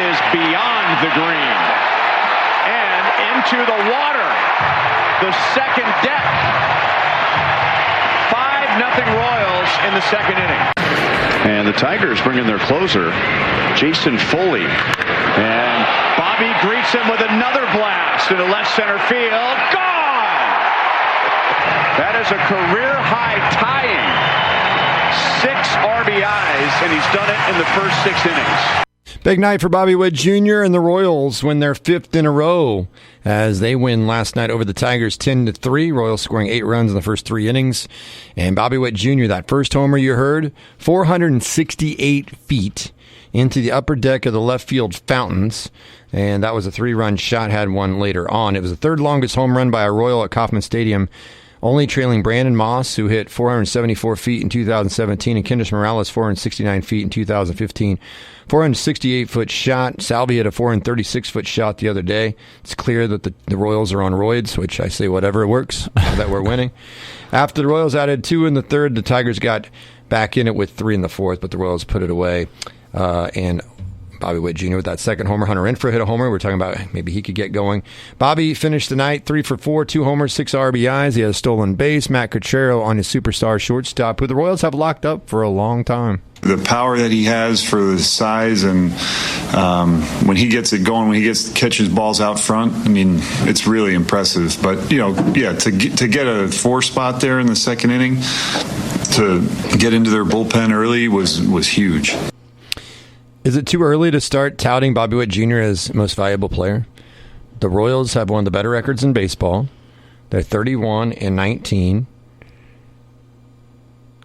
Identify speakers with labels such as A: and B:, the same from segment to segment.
A: is beyond the green and into the water. The second deck. 5-0 Royals in the second inning. And the Tigers bring in their closer, Jason Foley. And Bobby greets him with another blast into left center field. Gone! That is a career-high tying 6 RBIs, and he's done it in the first 6 innings.
B: Big night for Bobby Witt Jr. and the Royals win their 5th in a row as they win last night over the Tigers 10-3. Royals scoring 8 runs in the first 3 innings. And Bobby Witt Jr., that first homer you heard, 468 feet into the upper deck of the left field fountains. And that was a 3-run shot, had one later on. It was the 3rd longest home run by a Royal at Kauffman Stadium, only trailing Brandon Moss, who hit 474 feet in 2017, and Kendrys Morales, 469 feet in 2015. 468-foot shot. Salvi hit a 436-foot shot the other day. It's clear that the Royals are on roids, which I say whatever, it works, that we're winning. After the Royals added 2 in the 3rd, the Tigers got back in it with 3 in the 4th, but the Royals put it away. And Bobby Witt Jr. with that second homer. Hunter Renfroe hit a homer. We're talking about maybe he could get going. Bobby finished the night 3 for 4, 2 homers, 6 RBIs. He had a stolen base. Matt Cachero on his superstar shortstop, who the Royals have locked up for a long time.
C: The power that he has for the size, and when he gets it going, when he catches balls out front, I mean, it's really impressive. But to get a 4 spot there in the second inning, to get into their bullpen early was huge.
B: Is it too early to start touting Bobby Witt Jr. as most valuable player? The Royals have one of the better records in baseball. They're 31-19.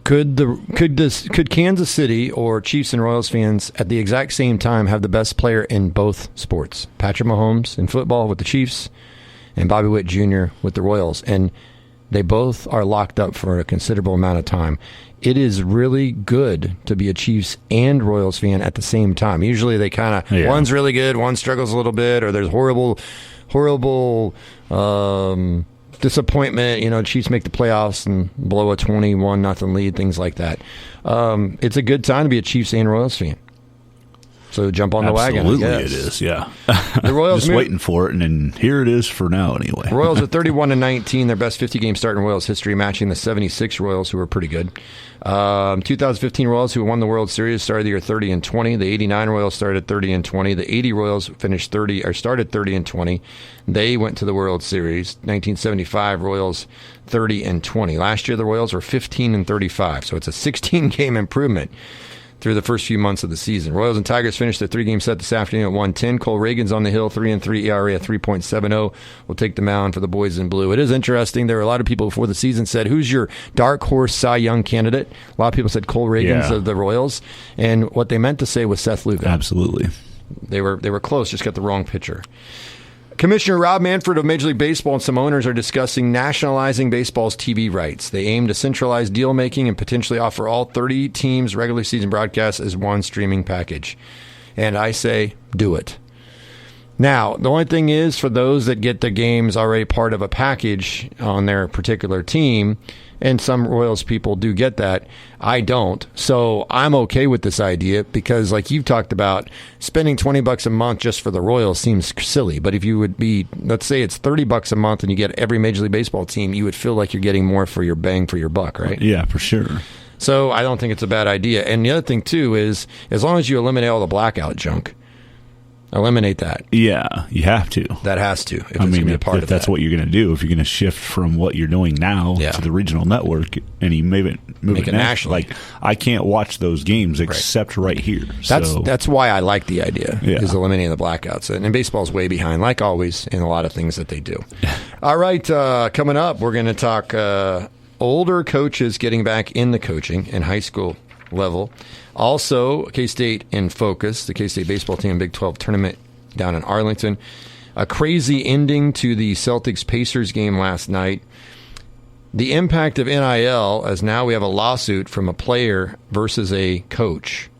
B: Could Kansas City or Chiefs and Royals fans at the exact same time have the best player in both sports? Patrick Mahomes in football with the Chiefs and Bobby Witt Jr. with the Royals. And they both are locked up for a considerable amount of time. It is really good to be a Chiefs and Royals fan at the same time. Usually they kind of, one's really good, one struggles a little bit, or there's horrible disappointment. Chiefs make the playoffs and blow a 21-0 lead, things like that. It's a good time to be a Chiefs and Royals fan. So jump on the wagon.
D: Absolutely, it is. Yeah,
B: the Royals
D: just waiting for it, and then here it is for now. Anyway,
B: Royals are 31-19, their best 50-game start in Royals history, matching the 76 Royals, who were pretty good. 2015 Royals, who won the World Series, started the year 30-20. The 89 Royals started 30-20. The 80 Royals started 30-20. They went to the World Series. 1975 Royals 30-20. Last year the Royals were 15-35, so it's a 16-game improvement through the first few months of the season. Royals and Tigers finished their 3-game set this afternoon at 1-10. Cole Reagan's on the hill, 3-3 ERA at 3.70. Will take the mound for the boys in blue. It is interesting. There were a lot of people before the season said, who's your dark horse Cy Young candidate? A lot of people said Cole Reagan's of the Royals. And what they meant to say was Seth Lugo.
D: Absolutely.
B: They were close, just got the wrong pitcher. Commissioner Rob Manfred of Major League Baseball and some owners are discussing nationalizing baseball's TV rights. They aim to centralize deal-making and potentially offer all 30 teams' regular season broadcasts as one streaming package. And I say, do it. Now, the only thing is, for those that get the games already part of a package on their particular team, and some Royals people do get that, I don't. So I'm okay with this idea because, like you've talked about, spending $20 a month just for the Royals seems silly. But if you would be, let's say it's $30 a month and you get every Major League Baseball team, you would feel like you're getting more for your bang for your buck, right?
D: Yeah, for sure.
B: So I don't think it's a bad idea. And the other thing, too, is as long as you eliminate all the blackout junk, eliminate that.
D: Yeah, you have to.
B: That has to. If
D: that's what you're going to do, if you're going to shift from what you're doing now to the regional network, and you make it national. Like, I can't watch those games except right here.
B: That's why I like the idea, is eliminating the blackouts. And baseball's way behind, like always, in a lot of things that they do. All right, coming up, we're going to talk older coaches getting back in the coaching in high school level. Also, K-State in focus, the K-State baseball team Big 12 tournament down in Arlington. A crazy ending to the Celtics-Pacers game last night. The impact of NIL, as now we have a lawsuit from a player versus a coach.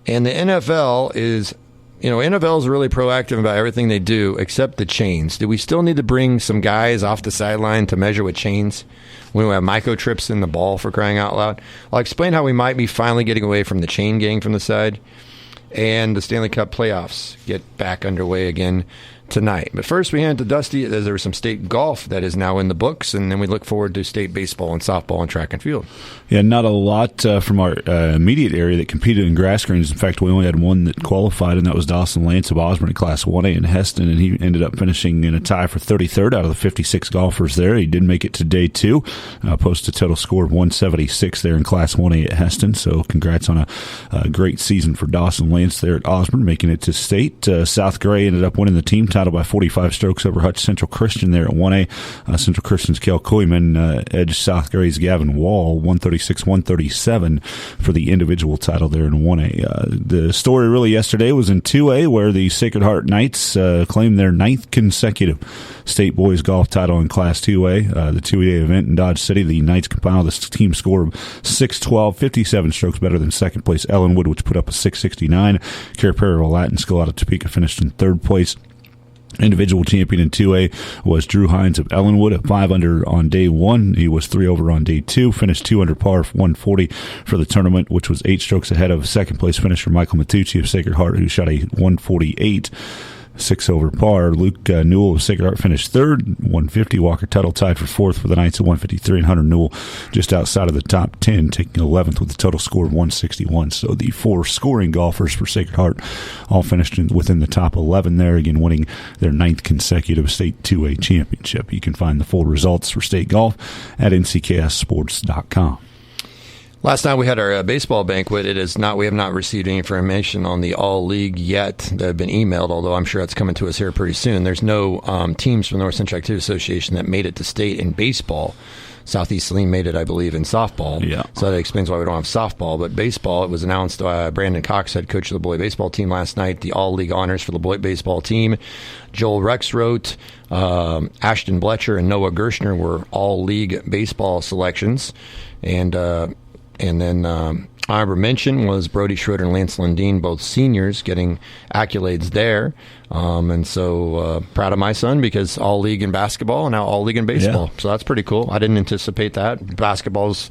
B: And the NFL is really proactive about everything they do except the chains. Do we still need to bring some guys off the sideline to measure with chains when we have microchips in the ball, for crying out loud? I'll explain how we might be finally getting away from the chain gang from the side. and the Stanley Cup playoffs get back underway again tonight. But first, we hand to Dusty. There was some state golf that is now in the books, and then we look forward to state baseball and softball and track and field.
D: Yeah, not a lot from our immediate area that competed in grass greens. In fact, we only had one that qualified, and that was Dawson Lance of Osborne in Class 1A in Heston, and he ended up finishing in a tie for 33rd out of the 56 golfers there. He did make it to day 2, posted a total score of 176 there in Class 1A at Heston, so congrats on a great season for Dawson Lance there at Osborne, making it to state. South Gray ended up winning the team title by 45 strokes over Hutch Central Christian there at 1A. Central Christian's Kel Koyman edged South Gray's Gavin Wall 136-137 for the individual title there in 1A. The story really yesterday was in 2A, where the Sacred Heart Knights claimed their 9th consecutive state boys golf title in Class 2A. The 2A event in Dodge City, the Knights compiled a team score of 612, 57 strokes better than second place Ellenwood, which put up a 669. Carapara Latin School out of Topeka finished in 3rd place. Individual champion in 2A was Drew Hines of Ellenwood at 5 under on day 1. He was 3 over on day 2, finished 2 under par, 140 for the tournament, which was 8 strokes ahead of second place finisher Michael Matucci of Sacred Heart, who shot a 148. 6 over par. Luke Newell of Sacred Heart finished 3rd, 150. Walker Tuttle tied for 4th for the Knights at 153, and Hunter Newell just outside of the top 10, taking 11th with a total score of 161. So the 4 scoring golfers for Sacred Heart all finished within the top 11 there, again winning their 9th consecutive state 2A championship. You can find the full results for state golf at ncksports.com.
B: Last night we had our baseball banquet. We have not received any information on the All-League yet that have been emailed, although I'm sure it's coming to us here pretty soon. There's no teams from the North Central Activity Association that made it to state in baseball. Southeast Saline made it, I believe, in softball.
D: Yeah.
B: So that explains why we don't have softball. But baseball, it was announced Brandon Cox, head coach of the Beloit baseball team last night, the All-League honors for the Beloit baseball team. Joel Rexroth, Ashton Bletcher, and Noah Gershner were All-League baseball selections. And then honorable mention was Brody Schroeder and Lance Lundeen, both seniors, getting accolades there. And so proud of my son, because All-League in basketball and now All-League in baseball. Yeah. So that's pretty cool. I didn't anticipate that. Basketball's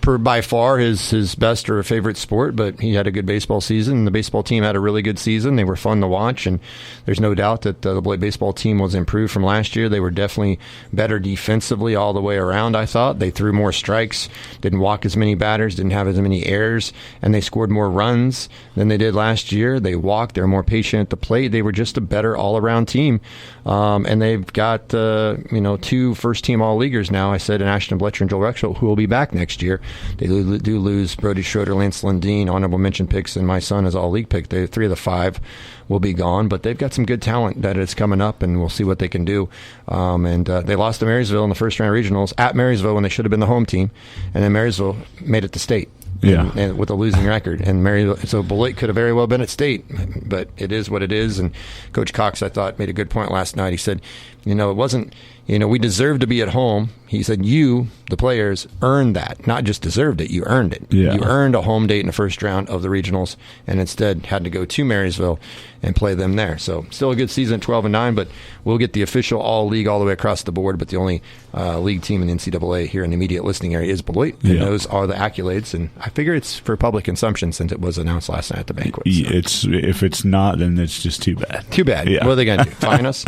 B: by far his best or favorite sport, but he had a good baseball season. The baseball team had a really good season. They were fun to watch, and there's no doubt that the Beloit baseball team was improved from last year. They were definitely better defensively all the way around, I thought. They threw more strikes, didn't walk as many batters, didn't have as many errors, and they scored more runs than they did last year. They walked. They were more patient at the plate. They were just a better all-around team. And they've got 2 first-team All-Leaguers now. I said, in Ashton Bletcher and Joel Rexroth, who will be back next year. They do lose Brody Schroeder, Lance Lundeen, honorable mention picks, and my son is All-League pick. 3 of the 5 will be gone, but they've got some good talent that is coming up, and we'll see what they can do. They lost to Marysville in the first-round regionals at Marysville when they should have been the home team, and then Marysville made it to state.
D: Yeah,
B: and with a losing record, and so Beloit could have very well been at state, but it is what it is. And Coach Cox, I thought, made a good point last night. He said, it wasn't, we deserve to be at home. He said, you, the players, earned that. Not just deserved it, you earned it.
D: Yeah.
B: You earned a home date in the first round of the regionals, and instead had to go to Marysville and play them there. So still a good season at 12-9, but we'll get the official All-League all the way across the board. But the only league team in NCAA here in the immediate listening area is Beloit, and those are the accolades. And I figure it's for public consumption since it was announced last night at the banquet. So.
D: If it's not, then it's just too bad.
B: Too bad. Yeah. What are they going to do? Fine us?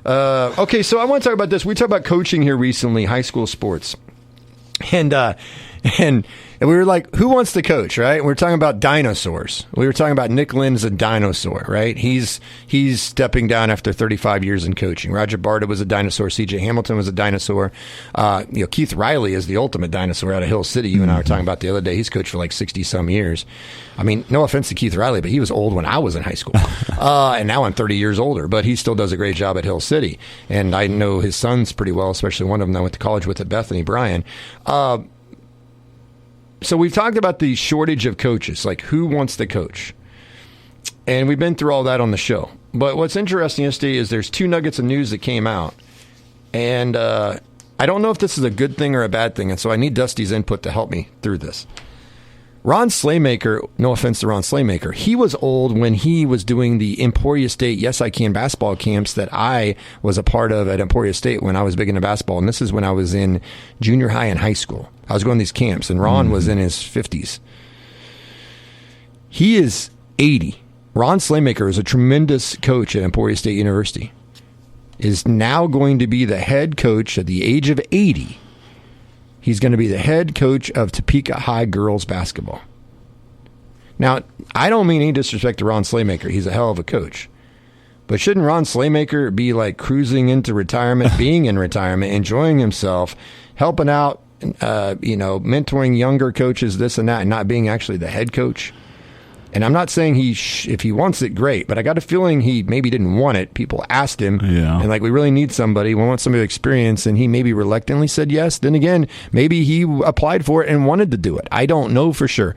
B: Okay, so I want to talk about this. We talked about coaching here recently, high school sports. And we were like, who wants to coach, right? We were talking about dinosaurs. We were talking about Nick Lynn's a dinosaur, right? He's stepping down after 35 years in coaching. Roger Barta was a dinosaur. C.J. Hamilton was a dinosaur. Keith Riley is the ultimate dinosaur out of Hill City. You and I were talking about the other day. He's coached for like 60-some years. I mean, no offense to Keith Riley, but he was old when I was in high school. And now I'm 30 years older, but he still does a great job at Hill City. And I know his sons pretty well, especially one of them that I went to college with at Bethany, Brian. So we've talked about the shortage of coaches, like who wants to coach? And we've been through all that on the show. But what's interesting yesterday is there's 2 nuggets of news that came out. And I don't know if this is a good thing or a bad thing, and so I need Dusty's input to help me through this. Ron Slaymaker, no offense to Ron Slaymaker, he was old when he was doing the Emporia State Yes I Can basketball camps that I was a part of at Emporia State when I was big into basketball. And this is when I was in junior high and high school. I was going to these camps, and Ron was in his 50s. He is 80 Ron Slaymaker is a tremendous coach at Emporia State University, is now going to be the head coach at the age of 80. He's going to be the head coach of Topeka High girls basketball. Now, I don't mean any disrespect to Ron Slaymaker. He's a hell of a coach. But shouldn't Ron Slaymaker be like cruising into retirement, being in retirement, enjoying himself, helping out, mentoring younger coaches, this and that, and not being actually the head coach? And I'm not saying if he wants it, great, but I got a feeling he maybe didn't want it. People asked him, and like, we really need somebody. We want somebody with experience, and he maybe reluctantly said yes. Then again, maybe he applied for it and wanted to do it. I don't know for sure.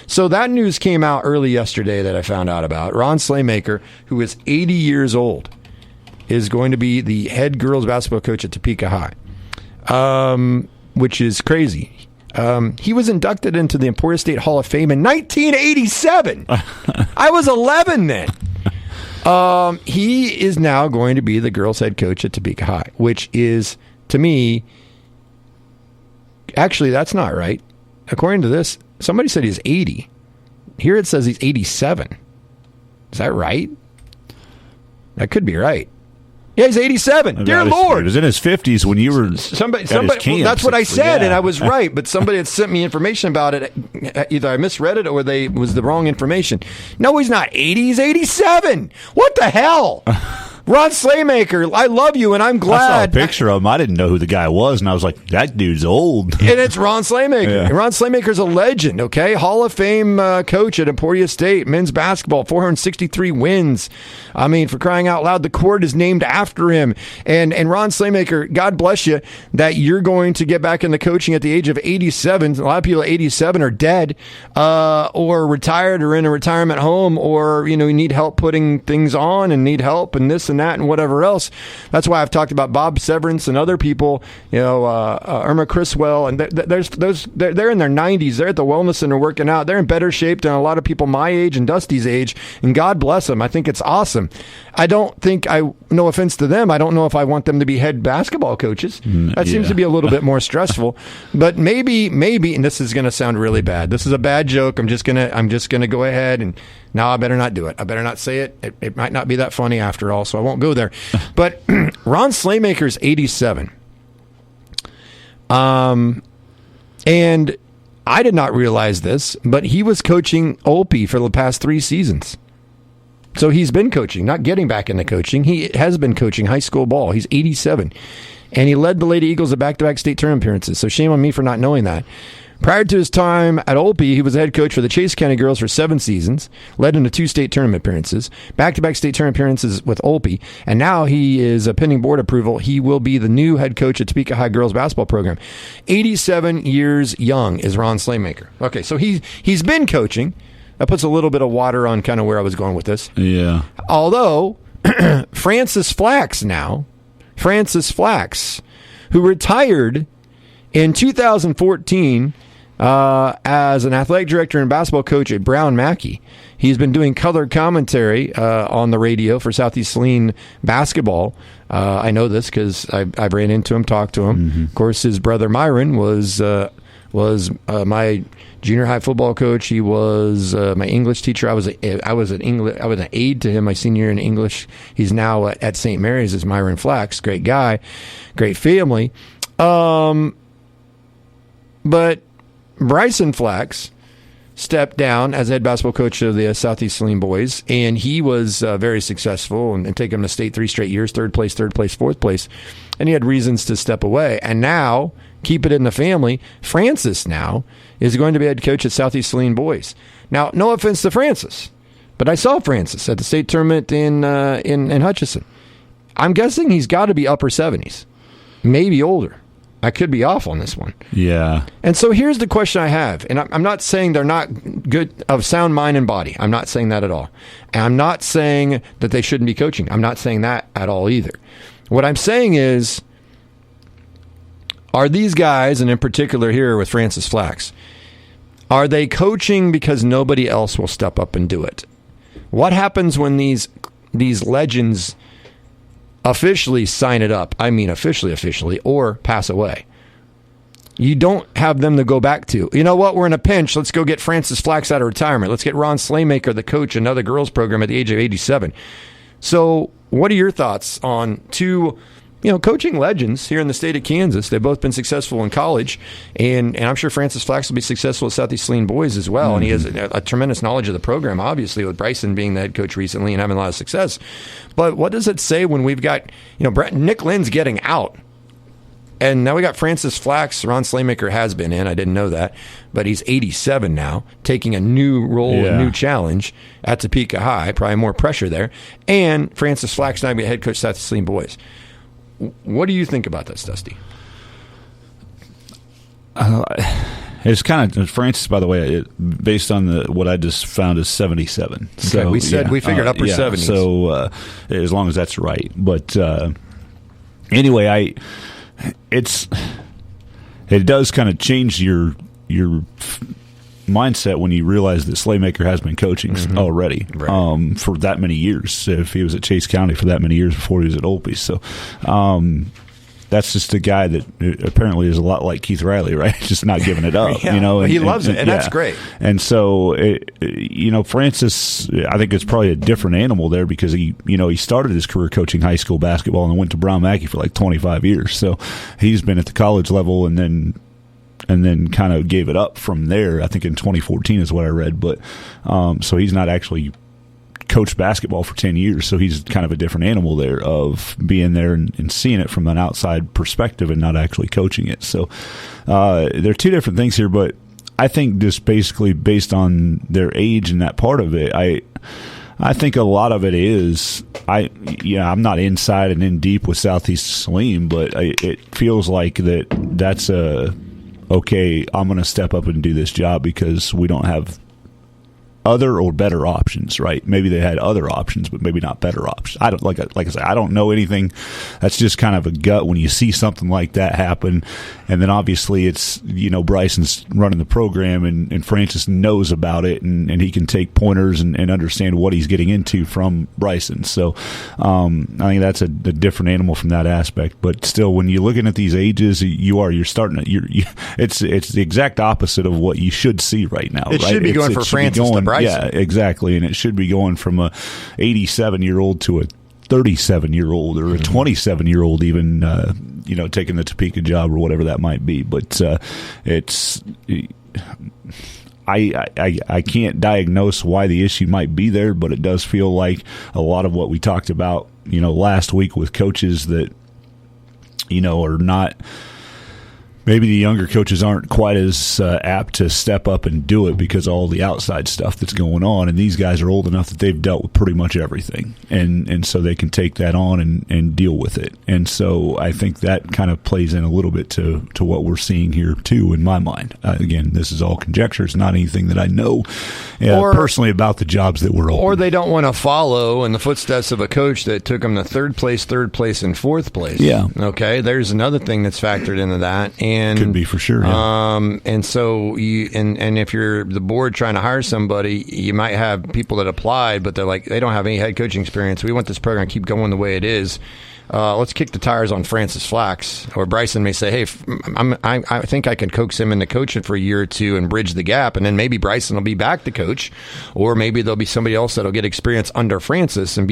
B: So that news came out early yesterday that I found out about. Ron Slaymaker, who is 80 years old, is going to be the head girls basketball coach at Topeka High, which is crazy. He was inducted into the Emporia State Hall of Fame in 1987. I was 11 then. He is now going to be the girls' head coach at Topeka High, which is, to me, actually, that's not right. According to this, somebody said he's 80. Here it says he's 87. Is that right? That could be right. Yeah, he's 87. Dear Lord.
D: He was in his 50s when you were
B: somebody. Well, that's what I said, and I was right. But somebody had sent me information about it. Either I misread it or was the wrong information. No, he's not 80. He's 87. What the hell? Ron Slaymaker, I love you, and I'm glad.
D: I saw a picture of him. I didn't know who the guy was, and I was like, that dude's old.
B: And it's Ron Slaymaker.
D: Yeah.
B: Ron Slaymaker's a legend, okay? Hall of Fame coach at Emporia State, men's basketball, 463 wins. I mean, for crying out loud, the court is named after him. And Ron Slaymaker, God bless you, that you're going to get back into coaching at the age of 87. A lot of people at 87 are dead or retired or in a retirement home, or, you need help putting things on and need help and this and that and whatever else. That's why I've talked about Bob Severance and other people, Irma Criswell, and they're in their 90s. They're at the wellness center working out. They're in better shape than a lot of people my age and Dusty's age, and God bless them. I think it's awesome. I don't think, no offense to them, I don't know if I want them to be head basketball coaches. That seems to be a little bit more stressful. But maybe, and this is going to sound really bad. This is a bad joke. I'm just gonna go ahead and now I better not do it. I better not say it. It might not be that funny after all, so I won't go there. But Ron Slaymaker's 87. And I did not realize this, but he was coaching Olpe for the past 3 seasons. So he's been coaching, not getting back into coaching. He has been coaching high school ball. He's 87. And he led the Lady Eagles to back-to-back state tournament appearances. So shame on me for not knowing that. Prior to his time at Olpe, he was the head coach for the Chase County girls for 7 seasons, led them to 2 state tournament appearances, back-to-back state tournament appearances with Olpe, and now he is pending board approval. He will be the new head coach at Topeka High girls basketball program. 87 years young is Ron Slaymaker. Okay, so he's been coaching. That puts a little bit of water on kind of where I was going with this.
D: Yeah.
B: Although, Francis Flax, who retired in 2014 as an athletic director and basketball coach at Brown Mackey. He's been doing color commentary on the radio for Southeast Saline basketball. I know this because I've ran into him, talked to him. Mm-hmm. Of course, his brother Myron was my junior high football coach. He was my English teacher. I was an aide to him my senior year in English. He's now at St. Mary's as Myron Flax. Great guy, great family. But Bryson Flax stepped down as head basketball coach of the Southeast Saline boys, and he was very successful and taken them to state 3 straight years, 3rd place, 4th place, and he had reasons to step away. And now, keep it in the family, Francis now is going to be head coach at Southeast Saline boys. Now, no offense to Francis, but I saw Francis at the state tournament in Hutchinson. I'm guessing he's got to be upper 70s, maybe older. I could be off on this one.
D: Yeah.
B: And so here's the question I have. And I'm not saying they're not good of sound mind and body. I'm not saying that at all. And I'm not saying that they shouldn't be coaching. I'm not saying that at all either. What I'm saying is, are these guys, and in particular here with Francis Flax, are they coaching because nobody else will step up and do it? What happens when these legends officially sign it up? I mean officially, or pass away. you don't have them to go back to. You know what? We're in a pinch. Let's go get Francis Flax out of retirement. Let's get Ron Slaymaker, the coach, another girls program at the age of 87. So what are your thoughts on two, coaching legends here in the state of Kansas? They've both been successful in college, and I'm sure Francis Flax will be successful at Southeast Saline boys as well. Mm-hmm. And he has a tremendous knowledge of the program, obviously, with Bryson being the head coach recently and having a lot of success. But what does it say when we've got, Nick Lynn's getting out? And now we got Francis Flax. Ron Slaymaker has been in. I didn't know that. But he's 87 now, taking a new role, a new challenge at Topeka High. Probably more pressure there. And Francis Flax now be head coach of South Saline boys. What do you think about this, Dusty?
D: It's kind of, Francis, by the way, based on what I just found, is 77.
B: Okay,
D: so
B: we figured upper 70s.
D: So as long as that's right. But anyway, it does kind of change your mindset when you realize that Slaymaker has been coaching already for that many years. If he was at Chase County for that many years before he was at Olpey, so that's just a guy that apparently is a lot like Keith Riley, right? Just not giving it up,
B: He loves it, and that's great.
D: And so, Francis, I think it's probably a different animal there because he started his career coaching high school basketball and went to Brown Mackey for like 25 years. So he's been at the college level and then kind of gave it up from there. I think in 2014 is what I read, but so he's not actually coached basketball for 10 years, so he's kind of a different animal there of being there and seeing it from an outside perspective and not actually coaching it. So there are two different things here, but I think just basically based on their age and that part of it, I think a lot of it is I'm not inside and in deep with Southeast Saline, but it feels like that's okay, I'm going to step up and do this job because we don't have other or better options, right? Maybe they had other options, but maybe not better options. I don't like I said, I don't know anything. That's just kind of a gut when you see something like that happen. And then obviously it's, Bryson's running the program and Francis knows about it and he can take pointers and understand what he's getting into from Bryson. So I think that's a different animal from that aspect. But still, when you're looking at these ages, you're starting to, it's the exact opposite of what you should see right now.
B: It
D: right?
B: should be going for Francis to Bryson.
D: Yeah, exactly. And it should be going from a 87-year-old to a 37-year-old or a 27-year-old even, taking the Topeka job or whatever that might be. But it's I can't diagnose why the issue might be there, but it does feel like a lot of what we talked about, last week with coaches that, are not – maybe the younger coaches aren't quite as apt to step up and do it because of all the outside stuff that's going on. And these guys are old enough that they've dealt with pretty much everything. And so they can take that on and deal with it. And so I think that kind of plays in a little bit to what we're seeing here, too, in my mind. Again, this is all conjecture. It's not anything that I know personally about the jobs that we're open.
B: Or they don't want to follow in the footsteps of a coach that took them to third place, and fourth place.
D: Yeah.
B: Okay, there's another thing that's factored into that. And
D: could be for sure. Yeah.
B: And so and if you're the board trying to hire somebody, you might have people that apply, but they're like, they don't have any head coaching experience. We want this program to keep going the way it is. Let's kick the tires on Francis Flax. Or Bryson may say, hey, I think I can coax him into coaching for a year or two and bridge the gap, and then maybe Bryson will be back to coach, or maybe there'll be somebody else that'll get experience under Francis and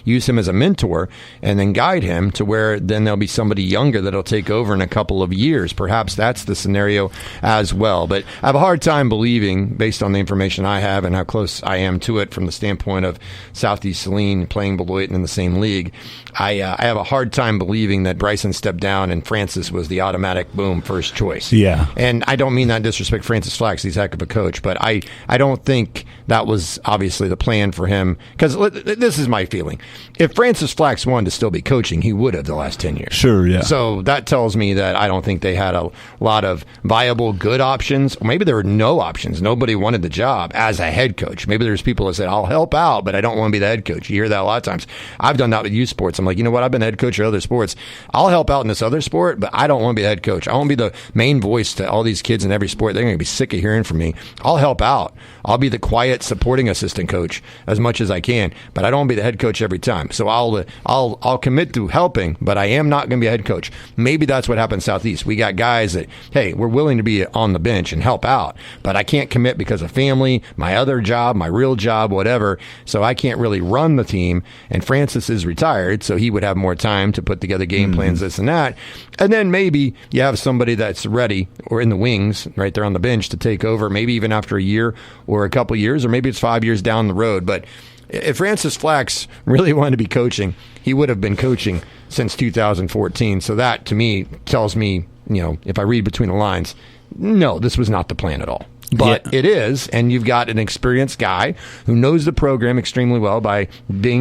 B: use him as a mentor and then guide him to where then there'll be somebody younger that'll take over in a couple of years. Perhaps that's the scenario as well. But I have a hard time believing, based on the information I have and how close I am to it from the standpoint of Southeast Saline playing Beloit in the same league, I have a hard time believing that Bryson stepped down and Francis was the automatic boom first choice.
D: Yeah.
B: And I don't mean that in disrespect Francis Flax, he's a heck of a coach, but I don't think that was obviously the plan for him, because this is my feeling. If Francis Flax wanted to still be coaching, he would have the last 10 years.
D: Sure, yeah.
B: So that tells me that I don't think they had a lot of viable, good options, or maybe there were no options. Nobody wanted the job as a head coach. Maybe there's people that said, I'll help out, but I don't want to be the head coach. You hear that a lot of times. I've done that with youth sports. I'm like, you know what? I've been head head coach of other sports. I'll help out in this other sport, but I don't want to be a head coach. I won't be the main voice to all these kids in every sport. They're going to be sick of hearing from me. I'll help out. I'll be the quiet supporting assistant coach as much as I can, but I don't want to be the head coach every time. So I'll commit to helping, but I am not going to be a head coach. Maybe that's what happened in Southeast. We got guys that, hey, we're willing to be on the bench and help out, but I can't commit because of family, my other job, my real job, whatever. So I can't really run the team. And Francis is retired, so he would have more time to put together game plans, this and that. And then maybe you have somebody that's ready or in the wings right there on the bench to take over, maybe even after a year or a couple years, or maybe it's 5 years down the road. But if Francis Flax really wanted to be coaching, he would have been coaching since 2014. So that, to me, tells me, if I read between the lines, no, this was not the plan at all. But it is, and you've got an experienced guy who knows the program extremely well by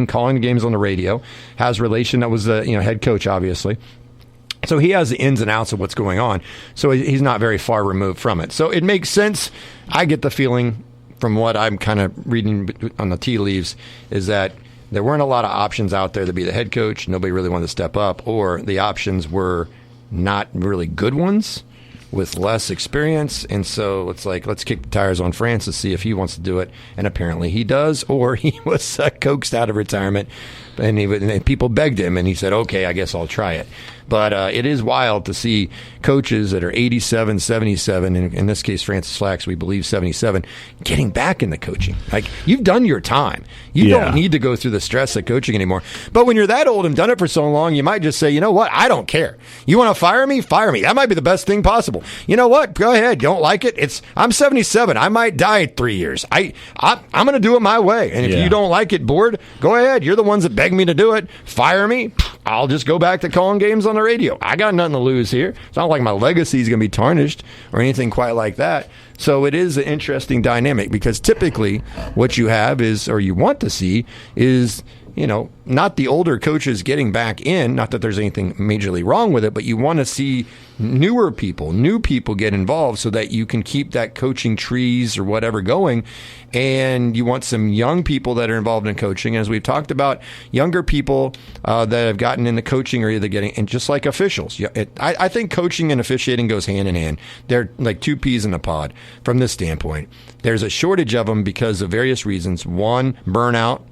B: calling the games on the radio, has relation that was the head coach, obviously. So he has the ins and outs of what's going on. So he's not very far removed from it. So it makes sense. I get the feeling from what I'm kind of reading on the tea leaves is that there weren't a lot of options out there to be the head coach. Nobody really wanted to step up, or the options were not really good ones with less experience. And so it's like, let's kick the tires on Francis, see if he wants to do it. And apparently he does, or he was coaxed out of retirement and people begged him and he said, okay, I guess I'll try it. But it is wild to see coaches that are 87, 77, and in this case, Francis Flax, we believe 77, getting back into coaching. Like, you've done your time. You don't need to go through the stress of coaching anymore. But when you're that old and done it for so long, you might just say, you know what? I don't care. You want to fire me? Fire me. That might be the best thing possible. You know what? Go ahead. Don't like it? I'm 77. I might die in 3 years. I'm going to do it my way. And if you don't like it, board, go ahead. You're the ones that beg me to do it. Fire me. I'll just go back to calling games on the radio. I got nothing to lose here. It's not like my legacy is going to be tarnished or anything quite like that. So it is an interesting dynamic, because typically what you have is, or you want to see, is, not the older coaches getting back in, not that there's anything majorly wrong with it, but you want to see new people get involved so that you can keep that coaching trees or whatever going. And you want some young people that are involved in coaching. As we've talked about, younger people that have gotten in the coaching area, they're getting, and just like officials. I think coaching and officiating goes hand in hand. They're like two peas in a pod from this standpoint. There's a shortage of them because of various reasons. One, burnout.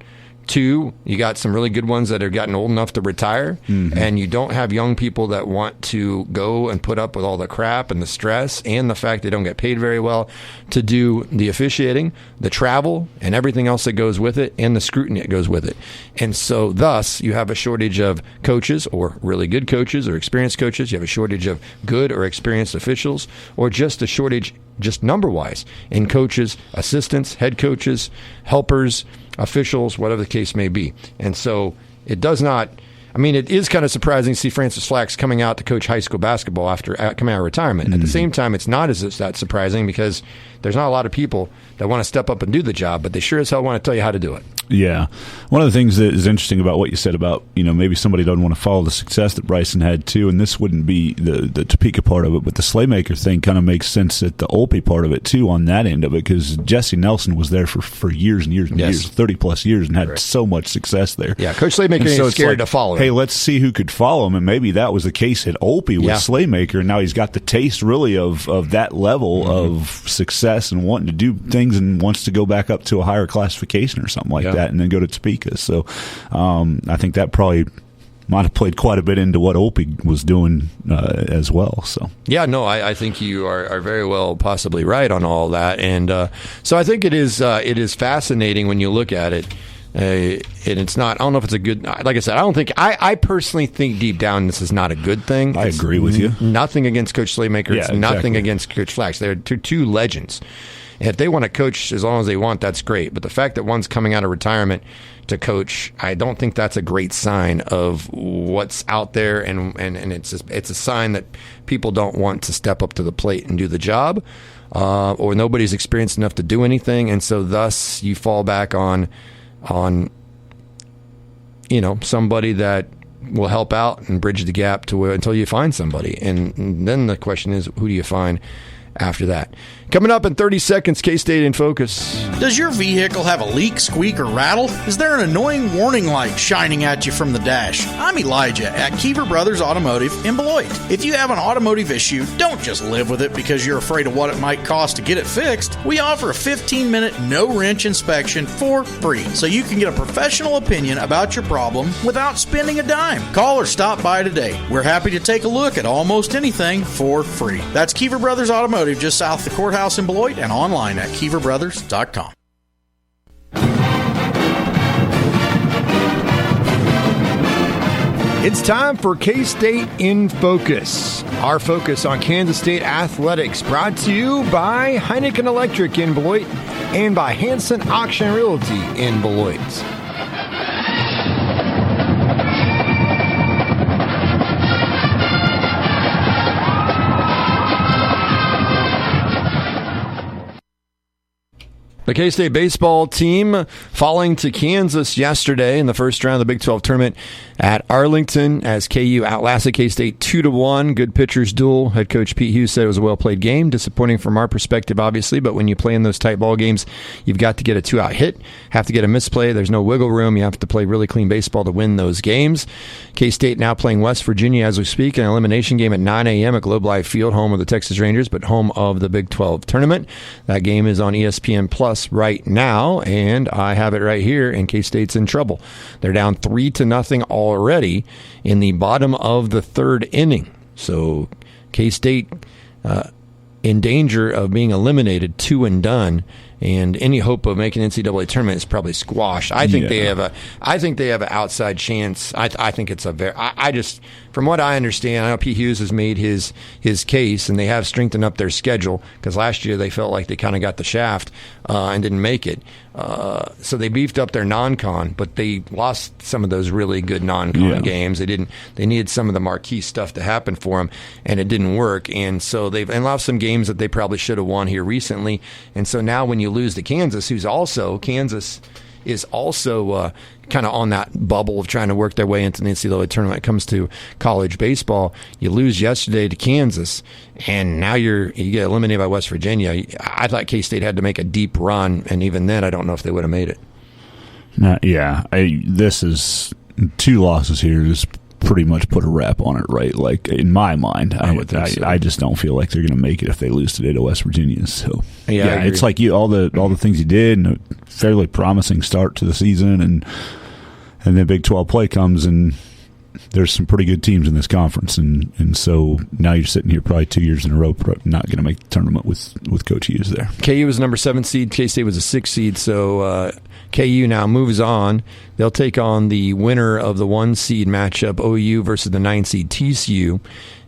B: Two, you got some really good ones that have gotten old enough to retire, and you don't have young people that want to go and put up with all the crap and the stress and the fact they don't get paid very well to do the officiating, the travel, and everything else that goes with it, and the scrutiny that goes with it. And so thus, you have a shortage of coaches, or really good coaches, or experienced coaches. You have a shortage of good or experienced officials, or just a shortage, just number-wise, in coaches, assistants, head coaches, helpers, officials, whatever the case may be. And so it does not, it is kind of surprising to see Francis Flax coming out to coach high school basketball after coming out of retirement. At the same time, it's not as that surprising, because there's not a lot of people that want to step up and do the job, but they sure as hell want to tell you how to do it.
D: Yeah. One of the things that is interesting about what you said about, maybe somebody doesn't want to follow the success that Bryson had too, and this wouldn't be the Topeka part of it, but the Slaymaker thing kind of makes sense at the Olpe part of it too, on that end of it, because Jesse Nelson was there for years and years and years, 30 plus years, and had so much success there.
B: Yeah, Coach Slaymaker is scared to follow him.
D: Hey, let's see who could follow him, and maybe that was the case at Olpe with Slaymaker, and now he's got the taste really of that level of success and wanting to do things, and wants to go back up to a higher classification or something like that, and then go to Topeka. So I think that probably might have played quite a bit into what Olpe was doing as well. So
B: I think you are very well possibly right on all that, and so I think it is fascinating when you look at it. And it's not, I don't know if it's a good, like I said, I personally think deep down this is not a good thing.
D: I agree with you.
B: Nothing against Coach Slaymaker. It's nothing against Coach Flax. They're two legends. And if they want to coach as long as they want, that's great. But the fact that one's coming out of retirement to coach, I don't think that's a great sign of what's out there. And it's a sign that people don't want to step up to the plate and do the job, or nobody's experienced enough to do anything. And so thus you fall back on somebody that will help out and bridge the gap to where until you find somebody. And then the question is, who do you find after that? Coming up in 30 seconds, K-State in Focus.
E: Does your vehicle have a leak, squeak, or rattle? Is there an annoying warning light shining at you from the dash? I'm Elijah at Keever Brothers Automotive in Beloit. If you have an automotive issue, don't just live with it because you're afraid of what it might cost to get it fixed. We offer a 15-minute no-wrench inspection for free, so you can get a professional opinion about your problem without spending a dime. Call or stop by today. We're happy to take a look at almost anything for free. That's Keever Brothers Automotive just south of the courthouse in Beloit and online at KeeverBrothers.com.
B: It's time for K-State in Focus. Our focus on Kansas State athletics, brought to you by Heineken Electric in Beloit and by Hanson Auction Realty in Beloit. The K-State baseball team falling to Kansas yesterday in the first round of the Big 12 tournament at Arlington as KU outlasted K-State 2-1. Good pitchers duel. Head coach Pete Hughes said it was a well-played game. Disappointing from our perspective, obviously, but when you play in those tight ball games, you've got to get a 2-out hit, have to get a misplay. There's no wiggle room. You have to play really clean baseball to win those games. K-State now playing West Virginia as we speak, an elimination game at 9 a.m. at Globe Life Field, home of the Texas Rangers, but home of the Big 12 tournament. That game is on ESPN Plus right now, and I have it right here, and K-State's in trouble. They're down 3-0 already in the bottom of the third inning. So K-State in danger of being eliminated, 2 and done, and any hope of making NCAA tournament is probably squashed. I think they have an outside chance. I think it's a very. I just, from what I understand, I know Pete Hughes has made his case, and they have strengthened up their schedule because last year they felt like they kind of got the shaft and didn't make it. So they beefed up their non-con, but they lost some of those really good non-con games. They needed some of the marquee stuff to happen for them, and it didn't work. And so they've lost some games that they probably should have won here recently. And so now when you lose to Kansas, Kansas is also kind of on that bubble of trying to work their way into the NCAA tournament when it comes to college baseball. You lose yesterday to Kansas, and now you get eliminated by West Virginia. I thought K-State had to make a deep run, and even then I don't know if they would have made it.
D: This is 2 losses here. Just pretty much put a wrap on it, right? Like, in my mind, I just don't feel like they're going to make it if they lose today to West Virginia. So it's like all the things you did, and a fairly promising start to the season, and then Big 12 play comes, and there's some pretty good teams in this conference, and so now you're sitting here probably 2 years in a row not going to make the tournament with Coach Hughes there.
B: KU was number 7 seed. K-State was a 6 seed, so KU now moves on. They'll take on the winner of the 1 seed matchup, OU versus the 9 seed TCU.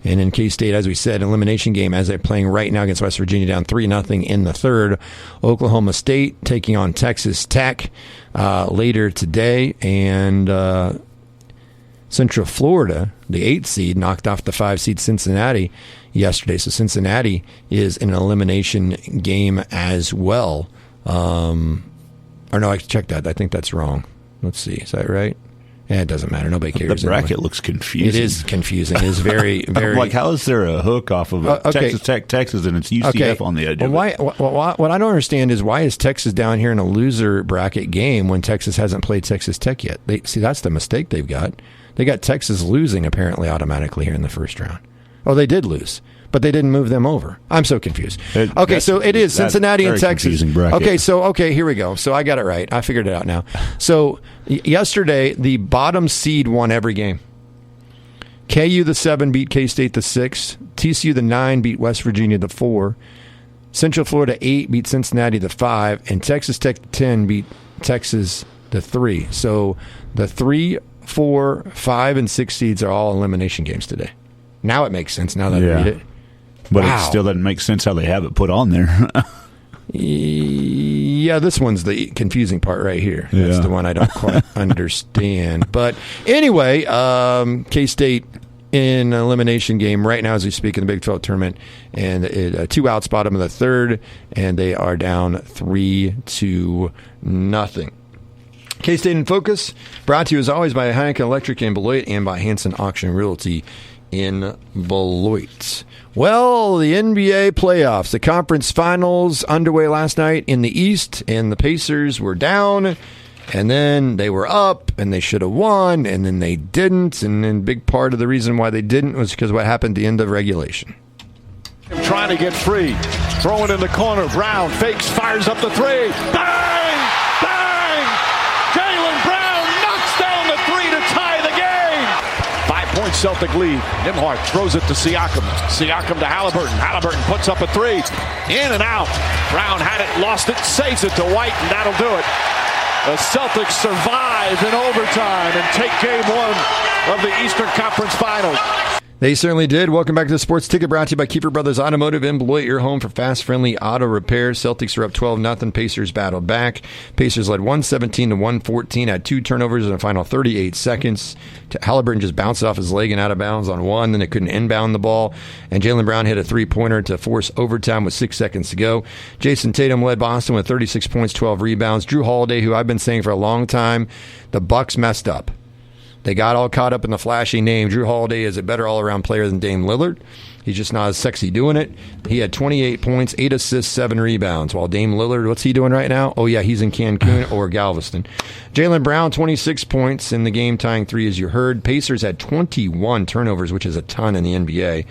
B: And in K-State, as we said, elimination game as they're playing right now against West Virginia, down 3-0 in the third. Oklahoma State taking on Texas Tech later today. And Central Florida, the 8 seed, knocked off the 5 seed Cincinnati yesterday. So Cincinnati is in an elimination game as well. Or no, I checked that. I think that's wrong. Let's see. Is that right? Yeah, it doesn't matter. Nobody cares.
D: The bracket looks confusing.
B: It is confusing. It is very, very.
D: Like, how is there a hook off of Texas Tech, Texas, and it's UCF on the edge of it?
B: What I don't understand is why is Texas down here in a loser bracket game when Texas hasn't played Texas Tech yet? That's the mistake they've got. They got Texas losing apparently automatically here in the first round. Oh, they did lose, but they didn't move them over. I'm so confused. So it is Cincinnati and Texas. Okay, here we go. So I got it right. I figured it out now. So yesterday, the bottom seed won every game. KU, the 7, beat K-State, the 6. TCU, the 9, beat West Virginia, the 4. Central Florida, 8, beat Cincinnati, the 5. And Texas Tech, the 10, beat Texas, the 3. So the 3, 4, 5, and 6 seeds are all elimination games today. Now it makes sense now that I read it.
D: But It still doesn't make sense how they have it put on there.
B: Yeah, this one's the confusing part right here. That's the one I don't quite understand. But anyway, K-State in an elimination game right now as we speak in the Big 12 tournament, and 2 outs, bottom of the third, and they are down 3-0. K-State in Focus, brought to you as always by Heineken Electric in Beloit and by Hanson Auction Realty in Beloit. Well, the NBA playoffs, the conference finals underway last night in the East, and the Pacers were down, and then they were up, and they should have won, and then they didn't, and then big part of the reason why they didn't was because of what happened at the end of regulation.
F: Trying to get free, throwing in the corner, Brown fakes, fires up the three, bang, bang, Jaylen Brown knocks down the three to tie the game. 5-point Celtic lead. Nembhard throws it to Siakam. Siakam to Halliburton. Halliburton puts up a three. In and out. Brown had it, lost it, saves it to White, and that'll do it. The Celtics survive in overtime and take game one of the Eastern Conference Finals.
B: They certainly did. Welcome back to the Sports Ticket, brought to you by Kiefer Brothers Automotive in Beloit, your home for fast, friendly auto repairs. Celtics are up 12-0. Pacers battled back. Pacers led 117-114, had 2 turnovers in the final 38 seconds. Halliburton just bounced off his leg and out of bounds on one, then they couldn't inbound the ball. And Jaylen Brown hit a three-pointer to force overtime with 6 seconds to go. Jason Tatum led Boston with 36 points, 12 rebounds. Drew Holiday, who I've been saying for a long time, the Bucks messed up. They got all caught up in the flashy name. Drew Holiday is a better all-around player than Dame Lillard. He's just not as sexy doing it. He had 28 points, 8 assists, 7 rebounds. While Dame Lillard, what's he doing right now? Oh, yeah, he's in Cancun or Galveston. Jaylen Brown, 26 points in the game-tying 3, as you heard. Pacers had 21 turnovers, which is a ton in the NBA.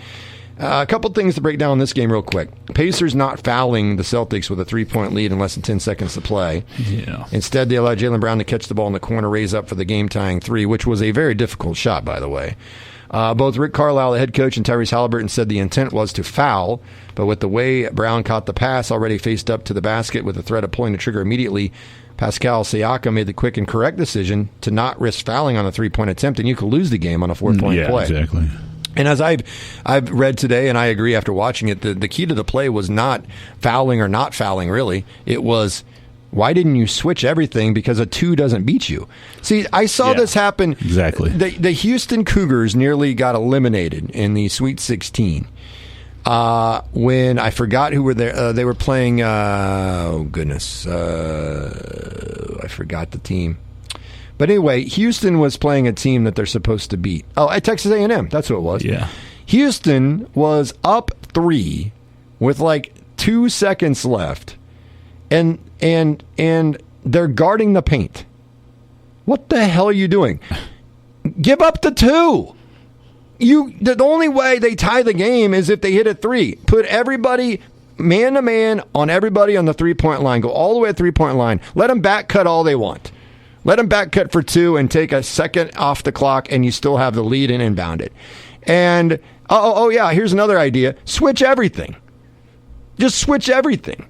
B: A couple things to break down in this game real quick. Pacers not fouling the Celtics with a 3-point lead in less than 10 seconds to play.
D: Yeah.
B: Instead, they allowed Jaylen Brown to catch the ball in the corner, raise up for the game-tying 3, which was a very difficult shot, by the way. Both Rick Carlisle, the head coach, and Tyrese Halliburton said the intent was to foul, but with the way Brown caught the pass, already faced up to the basket with the threat of pulling the trigger immediately, Pascal Siakam made the quick and correct decision to not risk fouling on a 3-point attempt, and you could lose the game on a 4-point play.
D: Yeah, exactly.
B: And as I've read today, and I agree after watching it, the key to the play was not fouling or not fouling, really. It was, why didn't you switch everything because a 2 doesn't beat you? See, I saw this happen.
D: Exactly.
B: The Houston Cougars nearly got eliminated in the Sweet 16 when I forgot who were there. They were playing, I forgot the team. But anyway, Houston was playing a team that they're supposed to beat. Oh, at Texas A&M. That's who it was.
D: Yeah.
B: Houston was up 3 with like 2 seconds left, and they're guarding the paint. What the hell are you doing? Give up the 2. The only way they tie the game is if they hit a 3. Put everybody man to man on everybody on the 3-point line. Go all the way at 3-point line. Let them back cut all they want. Let them back cut for 2 and take a second off the clock, and you still have the lead and inbound it. And, yeah, here's another idea. Switch everything. Just switch everything.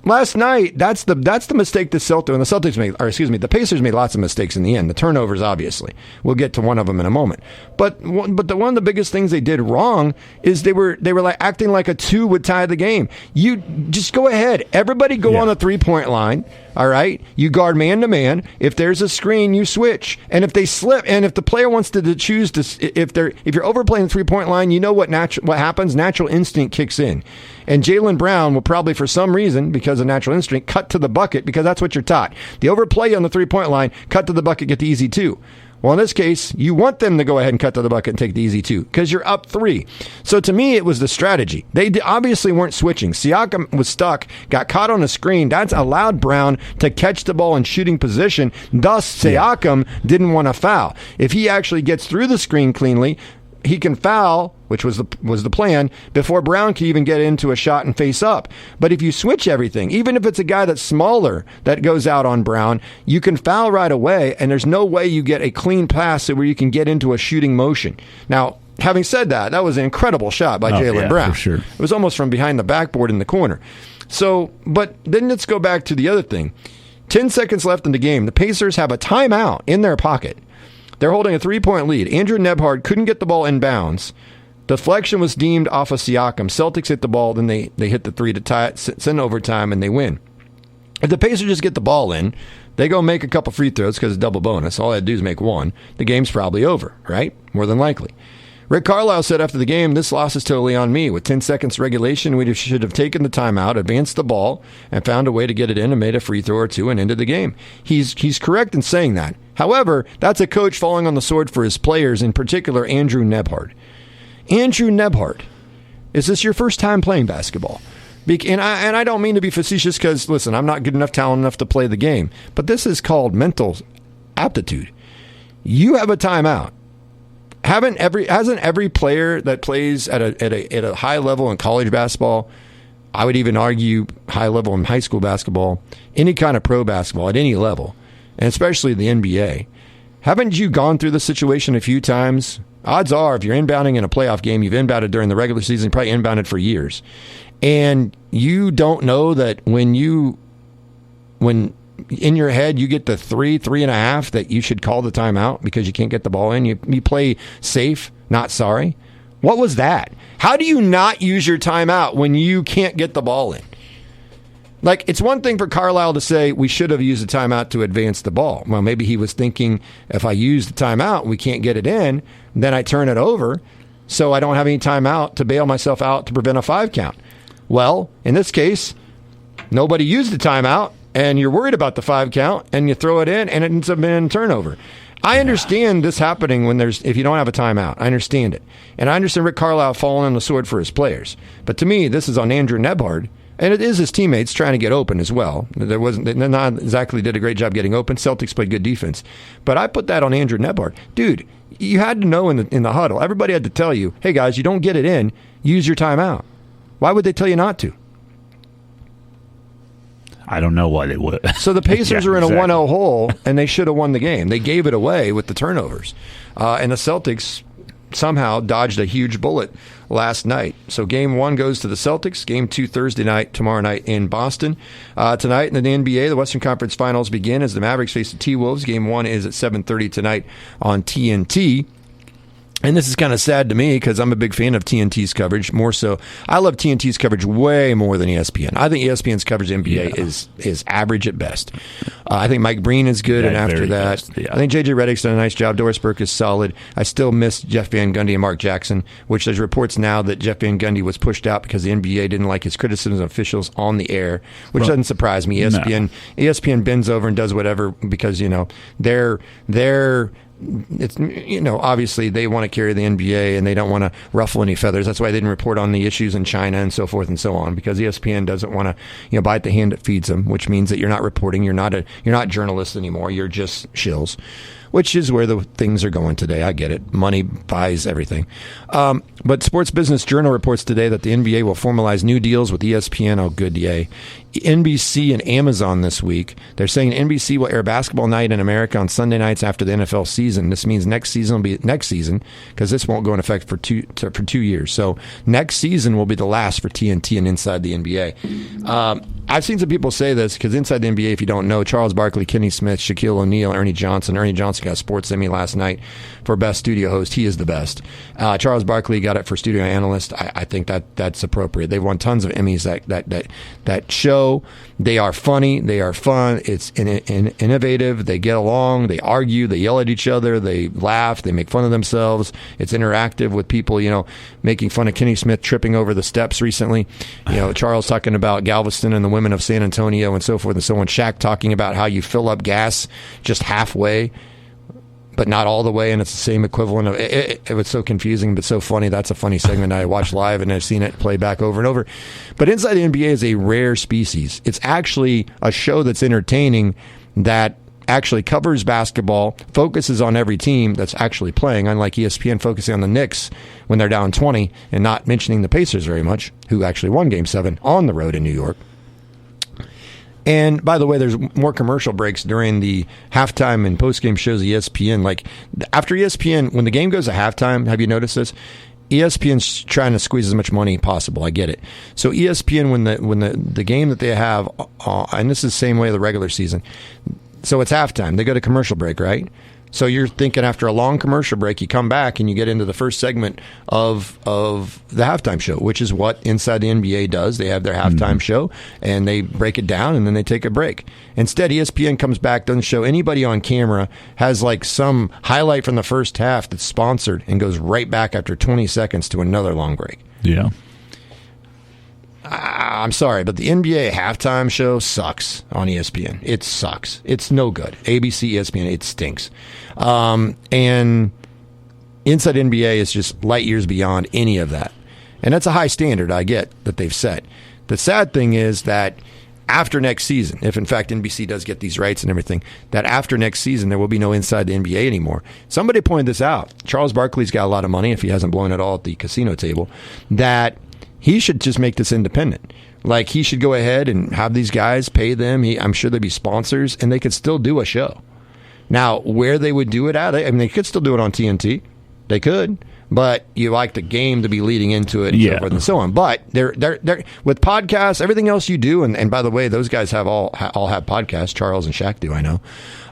B: Last night, that's the mistake the the Pacers made lots of mistakes in the end. The turnovers, obviously. We'll get to one of them in a moment. But one of the biggest things they did wrong is they were like acting like a 2 would tie the game. You just go ahead. Everybody go on the 3-point line. All right, you guard man to man. If there's a screen, you switch. And if they slip, and if the player wants to choose to, if you're overplaying the 3-point line, you know what happens. Natural instinct kicks in, and Jaylen Brown will probably, for some reason, because of natural instinct, cut to the bucket because that's what you're taught. The overplay on the 3-point line, cut to the bucket, get the easy 2. Well, in this case, you want them to go ahead and cut to the bucket and take the easy 2 because you're up 3. So to me, it was the strategy. They obviously weren't switching. Siakam was stuck, got caught on a screen. That's allowed Brown to catch the ball in shooting position. Thus, Siakam didn't want to foul. If he actually gets through the screen cleanly, he can foul, which was the plan, before Brown can even get into a shot and face up. But if you switch everything, even if it's a guy that's smaller that goes out on Brown, you can foul right away, and there's no way you get a clean pass where you can get into a shooting motion. Now, having said that, that was an incredible shot by Jaylen Brown.
D: For sure.
B: It was almost from behind the backboard in the corner. So, but then let's go back to the other thing. 10 seconds left in the game. The Pacers have a timeout in their pocket. They're holding a 3-point lead. Andrew Nembhard couldn't get the ball in bounds. Deflection was deemed off of Siakam. Celtics hit the ball, then they hit the 3 to tie it, send overtime, and they win. If the Pacers just get the ball in, they go make a couple free throws because it's double bonus. All they had to do is make 1. The game's probably over, right? More than likely. Rick Carlisle said after the game, this loss is totally on me. With 10 seconds regulation, we should have taken the timeout, advanced the ball, and found a way to get it in and made a free throw or 2 and ended the game. He's correct in saying that. However, that's a coach falling on the sword for his players, in particular Andrew Nembhard. Andrew Nebhart, is this your first time playing basketball? And I don't mean to be facetious because, listen, I'm not good enough, talent enough to play the game. But this is called mental aptitude. You have a timeout. Hasn't every player that plays at a high level in college basketball, I would even argue high level in high school basketball, any kind of pro basketball at any level, and especially the NBA, haven't you gone through this situation a few times? Odds are, if you're inbounding in a playoff game, you've inbounded during the regular season, probably inbounded for years. And you don't know that when in your head you get the 3.5, that you should call the timeout because you can't get the ball in. You play safe, not sorry. What was that? How do you not use your timeout when you can't get the ball in? Like, it's one thing for Carlisle to say we should have used the timeout to advance the ball. Well, maybe he was thinking, if I use the timeout, we can't get it in, then I turn it over so I don't have any timeout to bail myself out to prevent a 5 count. Well, in this case, nobody used the timeout, and you're worried about the 5 count, and you throw it in, and it ends up being a turnover. I understand this happening if you don't have a timeout. I understand it. And I understand Rick Carlisle falling on the sword for his players. But to me, this is on Andrew Nebhart. And it is his teammates trying to get open as well. They not exactly did a great job getting open. Celtics played good defense. But I put that on Andrew Nebhart. Dude, you had to know in the huddle. Everybody had to tell you, hey, guys, you don't get it in. Use your timeout. Why would they tell you not to?
D: I don't know why they would.
B: So the Pacers are in a 1-0 hole, and they should have won the game. They gave it away with the turnovers. And the Celtics somehow dodged a huge bullet last night. So game 1 goes to the Celtics. Game 2 Thursday night, tomorrow night in Boston. Tonight in the NBA, the Western Conference Finals begin as the Mavericks face the T-Wolves. Game 1 is at 7:30 tonight on TNT. And this is kind of sad to me because I'm a big fan of TNT's coverage. More so, I love TNT's coverage way more than ESPN. I think ESPN's coverage of NBA is average at best. I think Mike Breen is good, and after that, I think JJ Redick's done a nice job. Doris Burke is solid. I still miss Jeff Van Gundy and Mark Jackson, which there's reports now that Jeff Van Gundy was pushed out because the NBA didn't like his criticisms of officials on the air, which doesn't surprise me. ESPN bends over and does whatever because they're obviously they want to carry the NBA and they don't want to ruffle any feathers. That's why they didn't report on the issues in China and so forth and so on, because ESPN doesn't want to bite the hand that feeds them, which means that you're not reporting, you're not journalists anymore, you're just shills, which is where the things are going today. I get it. Money buys everything. But Sports Business Journal reports today that the NBA will formalize new deals with ESPN. Oh, good, yay. NBC and Amazon this week. They're saying NBC will air Basketball Night in America on Sunday nights after the NFL season. This means next season will be next season, because this won't go in effect for 2 years. So next season will be the last for TNT and Inside the NBA. I've seen some people say this because Inside the NBA, if you don't know, Charles Barkley, Kenny Smith, Shaquille O'Neal, Ernie Johnson. Ernie Johnson got a sports Emmy last night for Best Studio Host. He is the best. Charles Barkley got it for Studio Analyst. I think that's appropriate. They've won tons of Emmys that show. They are funny. They are fun. It's innovative. They get along. They argue. They yell at each other. They laugh. They make fun of themselves. It's interactive with people, making fun of Kenny Smith tripping over the steps recently. Charles talking about Galveston and the women of San Antonio and so forth and so on. Shaq talking about how you fill up gas just halfway, but not all the way, and it's the same equivalent of it was so confusing but so funny. That's a funny segment I watched live, and I've seen it played back over and over. But Inside the NBA is a rare species. It's actually a show that's entertaining, that actually covers basketball, focuses on every team that's actually playing, unlike ESPN focusing on the Knicks when they're down 20 and not mentioning the Pacers very much, who actually won Game 7 on the road in New York. And by the way, there's more commercial breaks during the halftime and postgame shows of ESPN. Like after ESPN, when the game goes to halftime, have you noticed this? ESPN's trying to squeeze as much money as possible. I get it. So ESPN, when the game that they have, and this is the same way of the regular season. So it's halftime. They go to commercial break, right? So you're thinking after a long commercial break, you come back and you get into the first segment of the halftime show, which is what Inside the NBA does. They have their halftime show, and they break it down, and then they take a break. Instead, ESPN comes back, doesn't show anybody on camera, has like some highlight from the first half that's sponsored, and goes right back after 20 seconds to another long break.
D: Yeah.
B: I'm sorry, but the NBA halftime show sucks on ESPN. It sucks. It's no good. ABC, ESPN, it stinks. And Inside NBA is just light years beyond any of that. And that's a high standard, I get, that they've set. The sad thing is that after next season, if in fact NBC does get these rights and everything, that after next season there will be no Inside the NBA anymore. Somebody pointed this out. Charles Barkley's got a lot of money, if he hasn't blown it all at the casino table, that he should just make this independent. Like, he should go ahead and have these guys, pay them. I'm sure there'd be sponsors, and they could still do a show. Now, where they would do it at, I mean, they could still do it on TNT. They could. But you like the game to be leading into it and so forth and so on. But they're with podcasts, everything else you do, and by the way, those guys have all have podcasts. Charles and Shaq do, I know.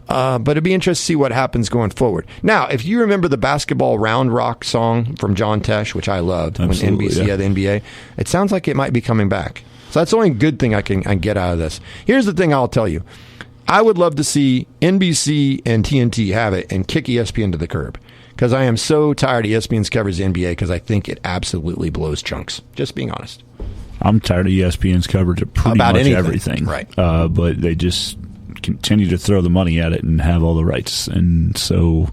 B: But it'd be interesting to see what happens going forward. Now, if you remember the basketball Round Rock song from John Tesh, which I loved,
D: Absolutely,
B: when NBC had the NBA, it sounds like it might be coming back. So that's the only good thing I can get out of this. Here's the thing I'll tell you. I would love to see NBC and TNT have it and kick ESPN to the curb. Because I am so tired of ESPN's coverage of the NBA because I think it absolutely blows chunks. Just being honest.
D: I'm tired of ESPN's coverage of pretty much everything.
B: Right.
D: But they just continue to throw the money at it and have all the rights. And so...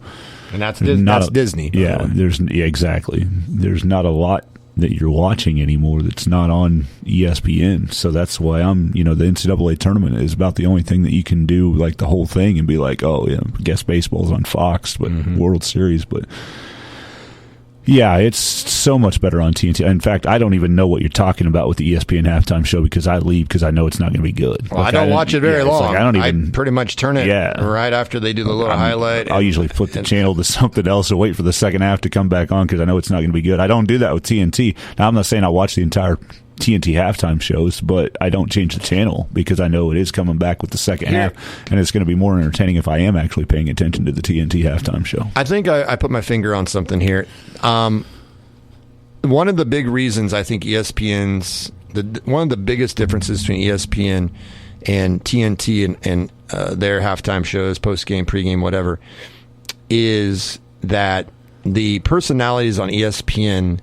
B: And that's Disney.
D: Yeah, exactly. There's not a lot that you're watching anymore that's not on ESPN. So that's why the NCAA tournament is about the only thing that you can do, like the whole thing, and be like, oh, yeah, I guess baseball's on Fox, but World Series. But yeah, it's so much better on TNT. In fact, I don't even know what you're talking about with the ESPN halftime show because I leave because I know it's not going to be good.
B: Well, I don't watch it very long.
D: Like
B: I pretty much turn it right after they do the little highlight.
D: I'll usually flip the channel to something else or wait for the second half to come back on because I know it's not going to be good. I don't do that with TNT. Now, I'm not saying I watch the entire TNT halftime shows, but I don't change the channel because I know it is coming back with the second half, and it's going to be more entertaining if I am actually paying attention to the TNT halftime show.
B: I think I put my finger on something here. One of the big reasons I think ESPN's one of the biggest differences between ESPN and TNT and their halftime shows, post-game, pre-game, whatever, is that the personalities on ESPN,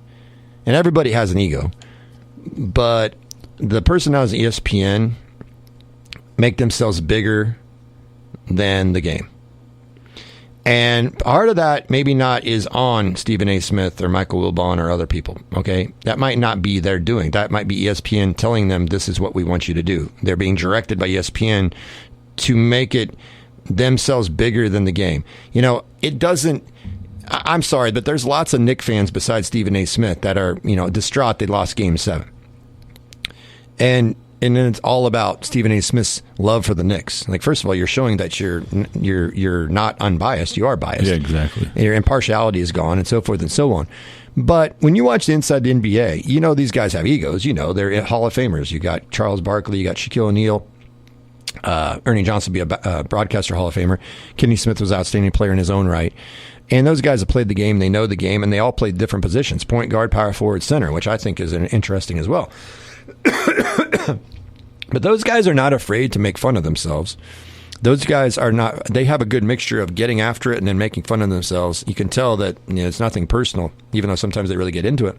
B: and everybody has an ego, but the personalities on ESPN make themselves bigger than the game. And part of that maybe not is on Stephen A. Smith or Michael Wilbon or other people, okay? That might not be their doing. That might be ESPN telling them this is what we want you to do. They're being directed by ESPN to make it themselves bigger than the game. It doesn't... I'm sorry, but there's lots of Knicks fans besides Stephen A. Smith that are, distraught they lost Game 7. And then it's all about Stephen A. Smith's love for the Knicks. Like, first of all, you're showing that you're not unbiased. You are biased.
D: Yeah, exactly.
B: Your impartiality is gone, and so forth and so on. But when you watch the Inside the NBA, these guys have egos. They're Hall of Famers. You got Charles Barkley. You got Shaquille O'Neal. Ernie Johnson will be a broadcaster Hall of Famer. Kenny Smith was an outstanding player in his own right. And those guys have played the game. They know the game, and they all played different positions: point guard, power forward, center, which I think is interesting as well. But those guys are not afraid to make fun of themselves. Those guys are not. They have a good mixture of getting after it and then making fun of themselves. You can tell that it's nothing personal, even though sometimes they really get into it.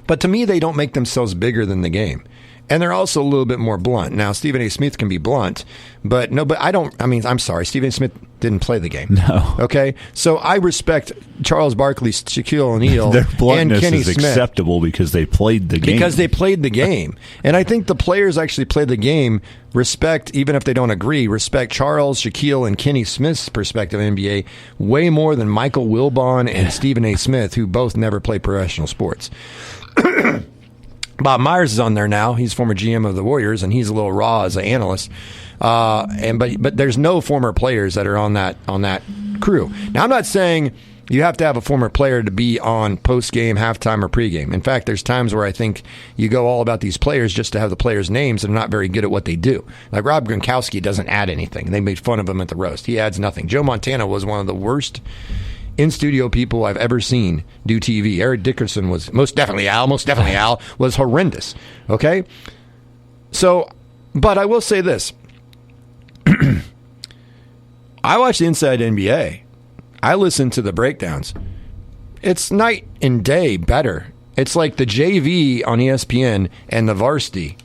B: But to me, they don't make themselves bigger than the game. And they're also a little bit more blunt. Now, Stephen A. Smith can be blunt, but I don't. I mean, I'm sorry. Stephen A. Smith didn't play the game.
D: No.
B: Okay? So I respect Charles Barkley, Shaquille O'Neal,
D: Their bluntness
B: and Kenny
D: is
B: Smith.
D: acceptable because they played the game.
B: Because they played the game. And I think the players actually play the game, respect, even if they don't agree, respect Charles, Shaquille, and Kenny Smith's perspective of NBA way more than Michael Wilbon and Stephen A. Smith, who both never played professional sports. Bob Myers is on there now. He's former GM of the Warriors, and he's a little raw as an analyst. But there's no former players that are on that crew. Now, I'm not saying you have to have a former player to be on post-game, halftime, or pre-game. In fact, there's times where I think you go all about these players just to have the players' names and they're not very good at what they do. Like Rob Gronkowski doesn't add anything. They made fun of him at the roast. He adds nothing. Joe Montana was one of the worst in-studio people I've ever seen do TV. Eric Dickerson was most definitely Al, was horrendous. Okay? So, but I will say this. I watch the Inside NBA. I listen to the breakdowns. It's night and day better. It's like the JV on ESPN and the varsity.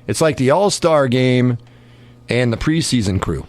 B: It's like the All-Star game and the preseason crew.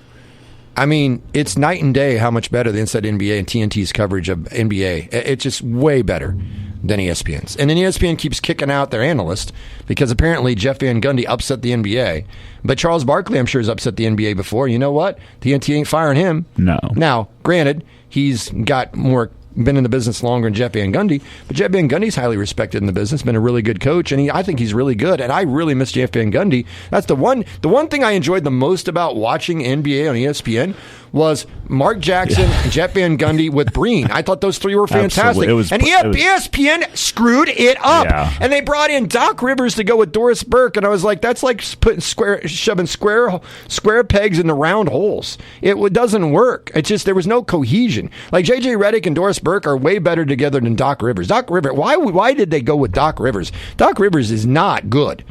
B: I mean, it's night and day how much better the Inside NBA and TNT's coverage of NBA. It's just way better than ESPN's. And then ESPN keeps kicking out their analyst because apparently Jeff Van Gundy upset the NBA. But Charles Barkley, I'm sure, has upset the NBA before. You know what? TNT ain't firing him.
D: No.
B: Now, granted, he's been in the business longer than Jeff Van Gundy, but Jeff Van Gundy's highly respected in the business, been a really good coach, and I think he's really good, and I really miss Jeff Van Gundy. That's the one thing I enjoyed the most about watching NBA on ESPN was Mark Jackson and Jeff Van Gundy with Breen. I thought those three were fantastic. ESPN screwed it up. Yeah. And they brought in Doc Rivers to go with Doris Burke, and I was like, that's like shoving square pegs into round holes. It doesn't work. It's just there was no cohesion. Like J.J. Redick and Doris Burke are way better together than Doc Rivers. Doc Rivers, why did they go with Doc Rivers? Doc Rivers is not good.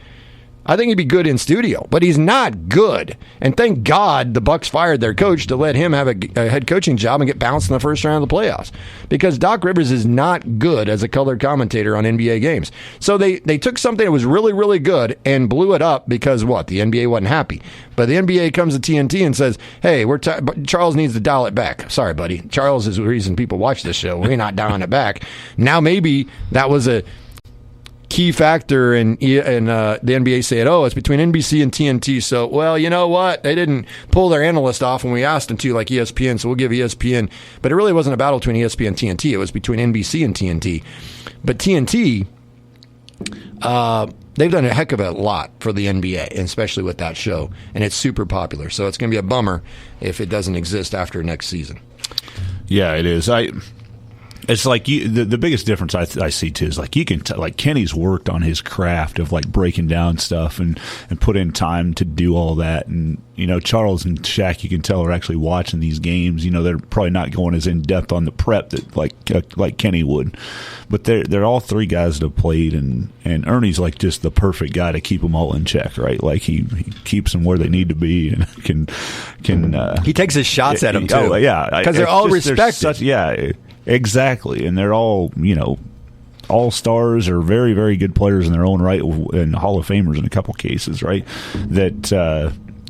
B: I think he'd be good in studio, but he's not good. And thank God the Bucks fired their coach to let him have a head coaching job and get bounced in the first round of the playoffs. Because Doc Rivers is not good as a color commentator on NBA games. So they took something that was really, really good and blew it up because what? The NBA wasn't happy. But the NBA comes to TNT and says, hey, Charles needs to dial it back. Sorry, buddy. Charles is the reason people watch this show. We're not dialing it back. Now maybe that was a key factor, and the NBA said, it's between NBC and TNT. So, well, you know what? They didn't pull their analyst off when we asked them to, like ESPN, so we'll give ESPN. But it really wasn't a battle between ESPN and TNT. It was between NBC and TNT. But TNT, they've done a heck of a lot for the NBA, and especially with that show, and it's super popular. So it's going to be a bummer if it doesn't exist after next season.
D: Yeah, it is. It's like the biggest difference I see too is like you can like Kenny's worked on his craft of like breaking down stuff and put in time to do all that, and Charles and Shaq, you can tell, are actually watching these games. They're probably not going as in depth on the prep that like Kenny would, but they're all three guys that have played, and Ernie's like just the perfect guy to keep them all in check, right? Like he keeps them where they need to be and can
B: he takes his shots at them too.
D: Oh yeah,
B: because they're all respected.
D: Exactly, and they're all, all stars or very, very good players in their own right, and Hall of Famers in a couple cases, right? That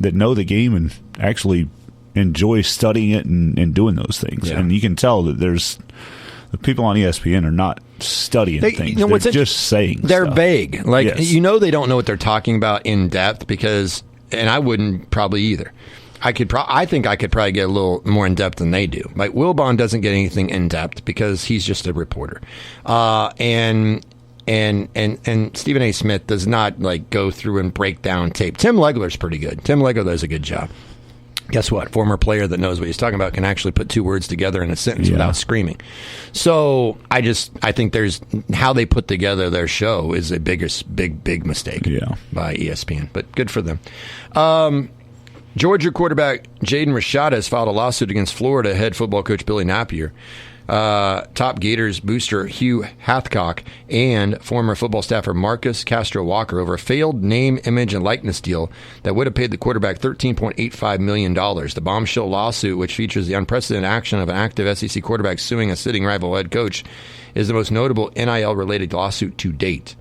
D: know the game and actually enjoy studying it and doing those things. Yeah. And you can tell that the people on ESPN are not studying things. They're just saying
B: they're
D: stuff.
B: Vague. Like, yes. They don't know what they're talking about in depth because, and I wouldn't probably either. I think I could probably get a little more in depth than they do. Like Wilbon doesn't get anything in depth because he's just a reporter, and Stephen A. Smith does not like go through and break down tape. Tim Legler's pretty good. Tim Legler does a good job. Guess what? Former player that knows what he's talking about can actually put two words together in a sentence without screaming. So I think there's how they put together their show is a big mistake by ESPN, but good for them. Georgia quarterback Jaden Rashada has filed a lawsuit against Florida head football coach Billy Napier, top Gators booster Hugh Hathcock, and former football staffer Marcus Castro Walker over a failed name, image, and likeness deal that would have paid the quarterback $13.85 million. The bombshell lawsuit, which features the unprecedented action of an active SEC quarterback suing a sitting rival head coach, is the most notable NIL-related lawsuit to date.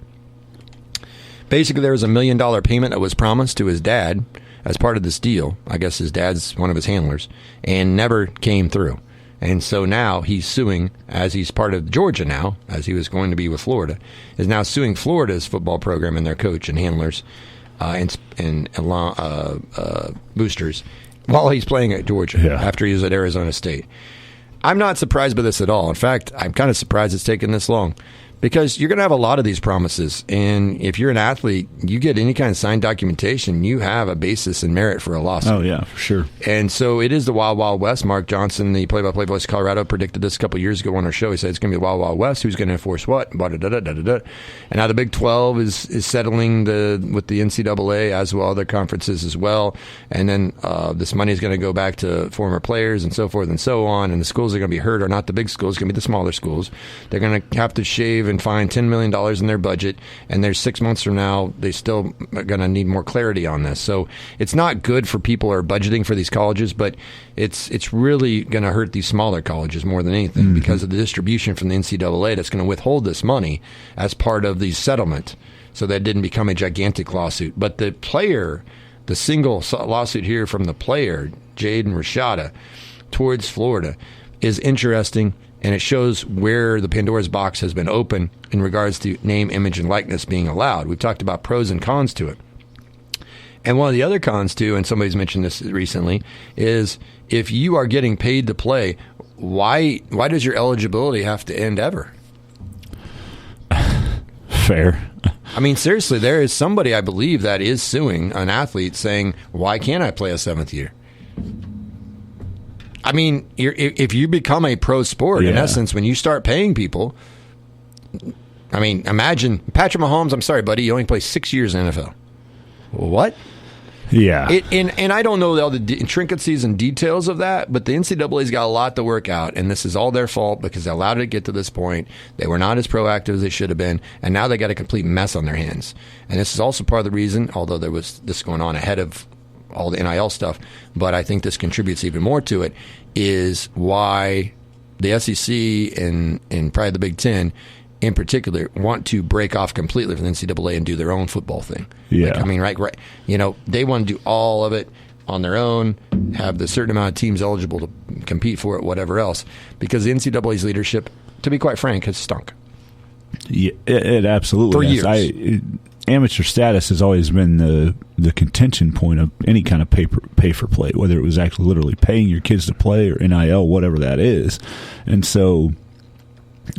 B: Basically, there was $1 million payment that was promised to his dad as part of this deal. I guess his dad's one of his handlers, and never came through. And so now he's suing, as he's part of Georgia now, as he was going to be with Florida, is now suing Florida's football program and their coach and handlers and boosters while he's playing at Georgia after he was at Arizona State. I'm not surprised by this at all. In fact, I'm kind of surprised it's taken this long. Because you're going to have a lot of these promises. And if you're an athlete, you get any kind of signed documentation, you have a basis and merit for a lawsuit.
D: Oh, yeah, for sure.
B: And so it is the Wild Wild West. Mark Johnson, the play-by-play voice of Colorado, predicted this a couple of years ago on our show. He said it's going to be the Wild Wild West. Who's going to enforce what? And now the Big 12 is settling with the NCAA as well, other conferences as well. And then this money is going to go back to former players and so forth and so on. And the schools that are going to be hurt are not the big schools. It's going to be the smaller schools. They're going to have to shave and find $10 million in their budget, and there's 6 months from now they still are going to need more clarity on this. So it's not good for people who are budgeting for these colleges, but it's really going to hurt these smaller colleges more than anything because of the distribution from the NCAA that's going to withhold this money as part of the settlement, so that it didn't become a gigantic lawsuit. But the single lawsuit here from the player Jade and Rashada towards Florida is interesting, and it shows where the Pandora's box has been open in regards to name, image, and likeness being allowed. We've talked about pros and cons to it. And one of the other cons, too, and somebody's mentioned this recently, is if you are getting paid to play, why does your eligibility have to end ever?
D: Fair.
B: I mean, seriously, there is somebody, I believe, that is suing an athlete saying, why can't I play a seventh year? I mean, if you become a pro sport, in essence, when you start paying people, I mean, imagine Patrick Mahomes, I'm sorry, buddy, you only play 6 years in the NFL. What?
D: Yeah.
B: And I don't know all the intricacies and details of that, but the NCAA's got a lot to work out, and this is all their fault because they allowed it to get to this point. They were not as proactive as they should have been, and now they got a complete mess on their hands. And this is also part of the reason, although there was this going on ahead of all the NIL stuff, but I think this contributes even more to it, is why the SEC and probably the Big Ten in particular want to break off completely from the NCAA and do their own football thing.
D: Yeah.
B: Like, I mean, right. You know, they want to do all of it on their own, have the certain amount of teams eligible to compete for it, whatever else, because the NCAA's leadership, to be quite frank, has stunk.
D: Yeah, it absolutely
B: for
D: has.
B: years.
D: Amateur status has always been the contention point of any kind of pay for play, whether it was actually literally paying your kids to play or NIL, whatever that is. And so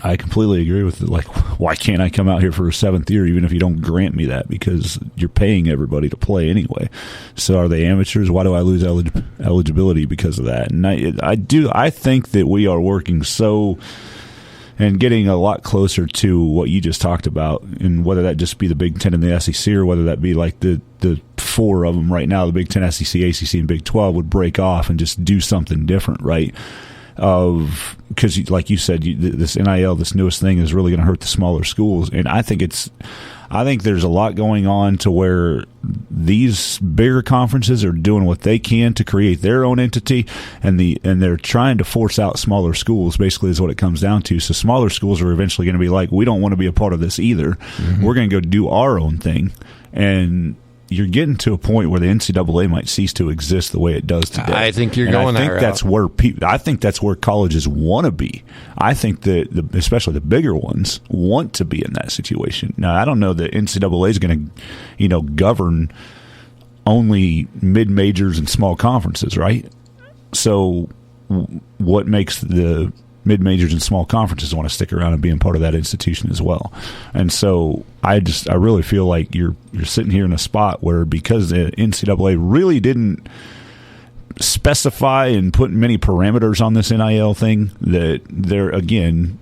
D: I completely agree with it. Like, why can't I come out here for a seventh year, even if you don't grant me that? Because you're paying everybody to play anyway. So are they amateurs? Why do I lose eligibility because of that? And I think that we are working and getting a lot closer to what you just talked about, and whether that just be the Big Ten and the SEC, or whether that be like the four of them right now, the Big Ten, SEC, ACC, and Big 12 would break off and just do something different, right? Because like you said, this NIL, this newest thing, is really going to hurt the smaller schools, and I think there's a lot going on to where these bigger conferences are doing what they can to create their own entity, and they're trying to force out smaller schools. Basically, is what it comes down to. So smaller schools are eventually going to be like, we don't want to be a part of this either. Mm-hmm. We're going to go do our own thing, and you're getting to a point where the NCAA might cease to exist the way it does today. I think you're going there. I think that's where colleges want to be. I think that especially the bigger ones want to be in that situation. Now, I don't know that NCAA is going to, govern only mid majors and small conferences, right? So, what makes the mid majors and small conferences want to stick around and be a part of that institution as well? And so I really feel like you're sitting here in a spot where, because the NCAA really didn't specify and put many parameters on this NIL thing, that they're, again,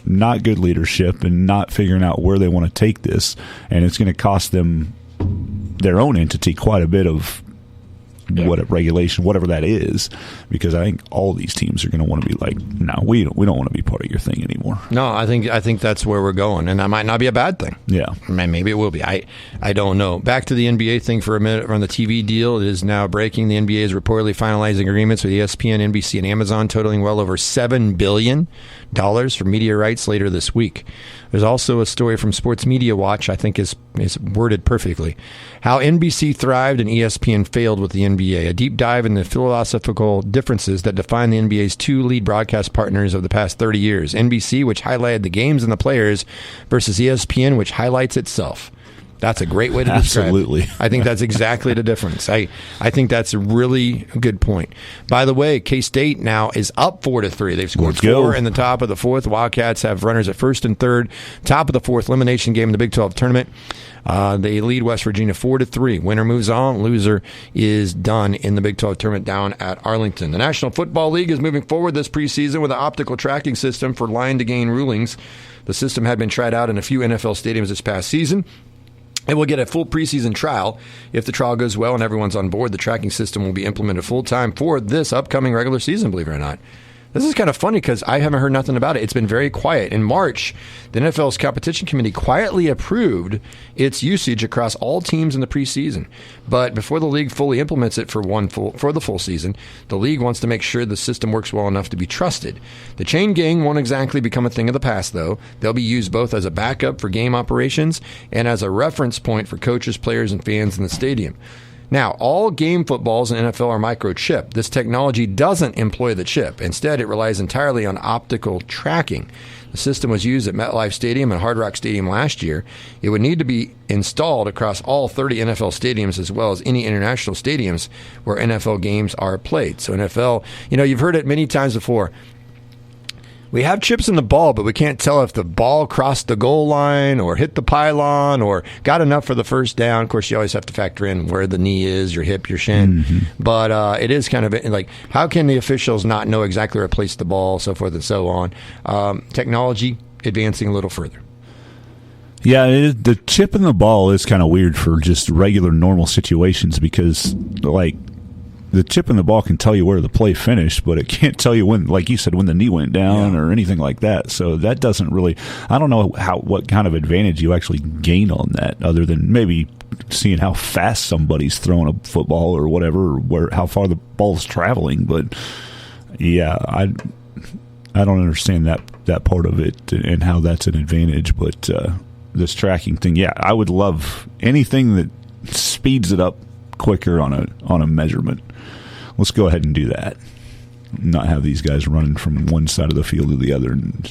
D: not good leadership and not figuring out where they want to take this, and it's going to cost them, their own entity, quite a bit of regulation, whatever that is, because I think all these teams are going to want to be like, no, we don't want to be part of your thing anymore.
B: No, I think that's where we're going, and that might not be a bad thing.
D: Yeah,
B: maybe it will be. I don't know. Back to the NBA thing for a minute. On the TV deal, it is now breaking. The NBA is reportedly finalizing agreements with ESPN, NBC, and Amazon, totaling well over $7 billion for media rights later this week. There's also a story from Sports Media Watch, I think is worded perfectly. How NBC thrived and ESPN failed with the NBA. A deep dive in the philosophical differences that define the NBA's two lead broadcast partners of the past 30 years. NBC, which highlighted the games and the players, versus ESPN, which highlights itself. That's a great way to describe
D: Absolutely.
B: it. I think that's exactly the difference. I think that's a really good point. By the way, K-State now is up 4-3. They've scored four in the top of the fourth. Wildcats have runners at first and third. Top of the fourth, elimination game in the Big 12 tournament. They lead West Virginia 4-3. Winner moves on. Loser is done in the Big 12 tournament down at Arlington. The National Football League is moving forward this preseason with an optical tracking system for line-to-gain rulings. The system had been tried out in a few NFL stadiums this past season. It will get a full preseason trial. If the trial goes well and everyone's on board, the tracking system will be implemented full-time for this upcoming regular season, believe it or not. This is kind of funny because I haven't heard nothing about it. It's been very quiet. In March, the NFL's competition committee quietly approved its usage across all teams in the preseason. But before the league fully implements it for the full season, the league wants to make sure the system works well enough to be trusted. The chain gang won't exactly become a thing of the past, though. They'll be used both as a backup for game operations and as a reference point for coaches, players, and fans in the stadium. Now, all game footballs in NFL are microchipped. This technology doesn't employ the chip. Instead, it relies entirely on optical tracking. The system was used at MetLife Stadium and Hard Rock Stadium last year. It would need to be installed across all 30 NFL stadiums as well as any international stadiums where NFL games are played. So NFL, you've heard it many times before. We have chips in the ball, but we can't tell if the ball crossed the goal line or hit the pylon or got enough for the first down. Of course, you always have to factor in where the knee is, your hip, your shin. Mm-hmm. But it is kind of like, how can the officials not know exactly where to place the ball, so forth and so on? Technology advancing a little further.
D: Yeah, the chip in the ball is kind of weird for just regular, normal situations because, the chip in the ball can tell you where the play finished, but it can't tell you when, like you said, when the knee went down or anything like that. So that doesn't really, I don't know what kind of advantage you actually gain on that other than maybe seeing how fast somebody's throwing a football or whatever, or how far the ball's traveling. But yeah, I don't understand that part of it and how that's an advantage. But this tracking thing, yeah, I would love anything that speeds it up quicker on a measurement. Let's go ahead and do that. Not have these guys running from one side of the field to the other and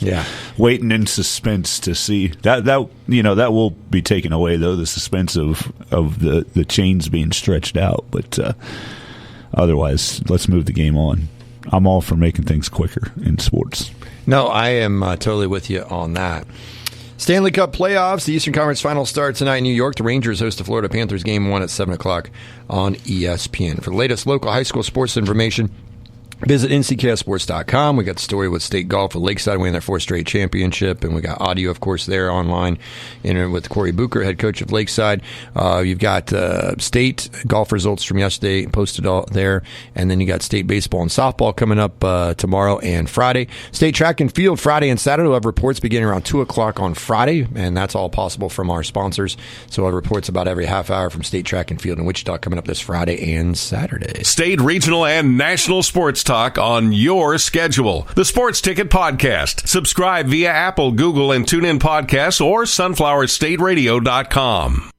D: waiting in suspense to see that will be taken away though, the suspense of the chains being stretched out. But otherwise, let's move the game on. I'm all for making things quicker in sports.
B: No, I am totally with you on that. Stanley Cup playoffs. The Eastern Conference Finals start tonight in New York. The Rangers host the Florida Panthers Game 1 at 7 o'clock on ESPN. For the latest local high school sports information, visit ncksports.com. We got the story with State Golf with Lakeside winning their 4th straight championship, and we got audio, of course, there online with Corey Bucher, head coach of Lakeside. You've got state golf results from yesterday posted all there, and then you got state baseball and softball coming up tomorrow and Friday. State track and field Friday and Saturday. We'll have reports beginning around 2 o'clock on Friday, and that's all possible from our sponsors. So we'll have reports about every half hour from state track and field in Wichita coming up this Friday and Saturday.
G: State, regional, and national sports talk on your schedule. The Sports Ticket Podcast. Subscribe via Apple, Google, and TuneIn Podcasts or sunflowerstateradio.com.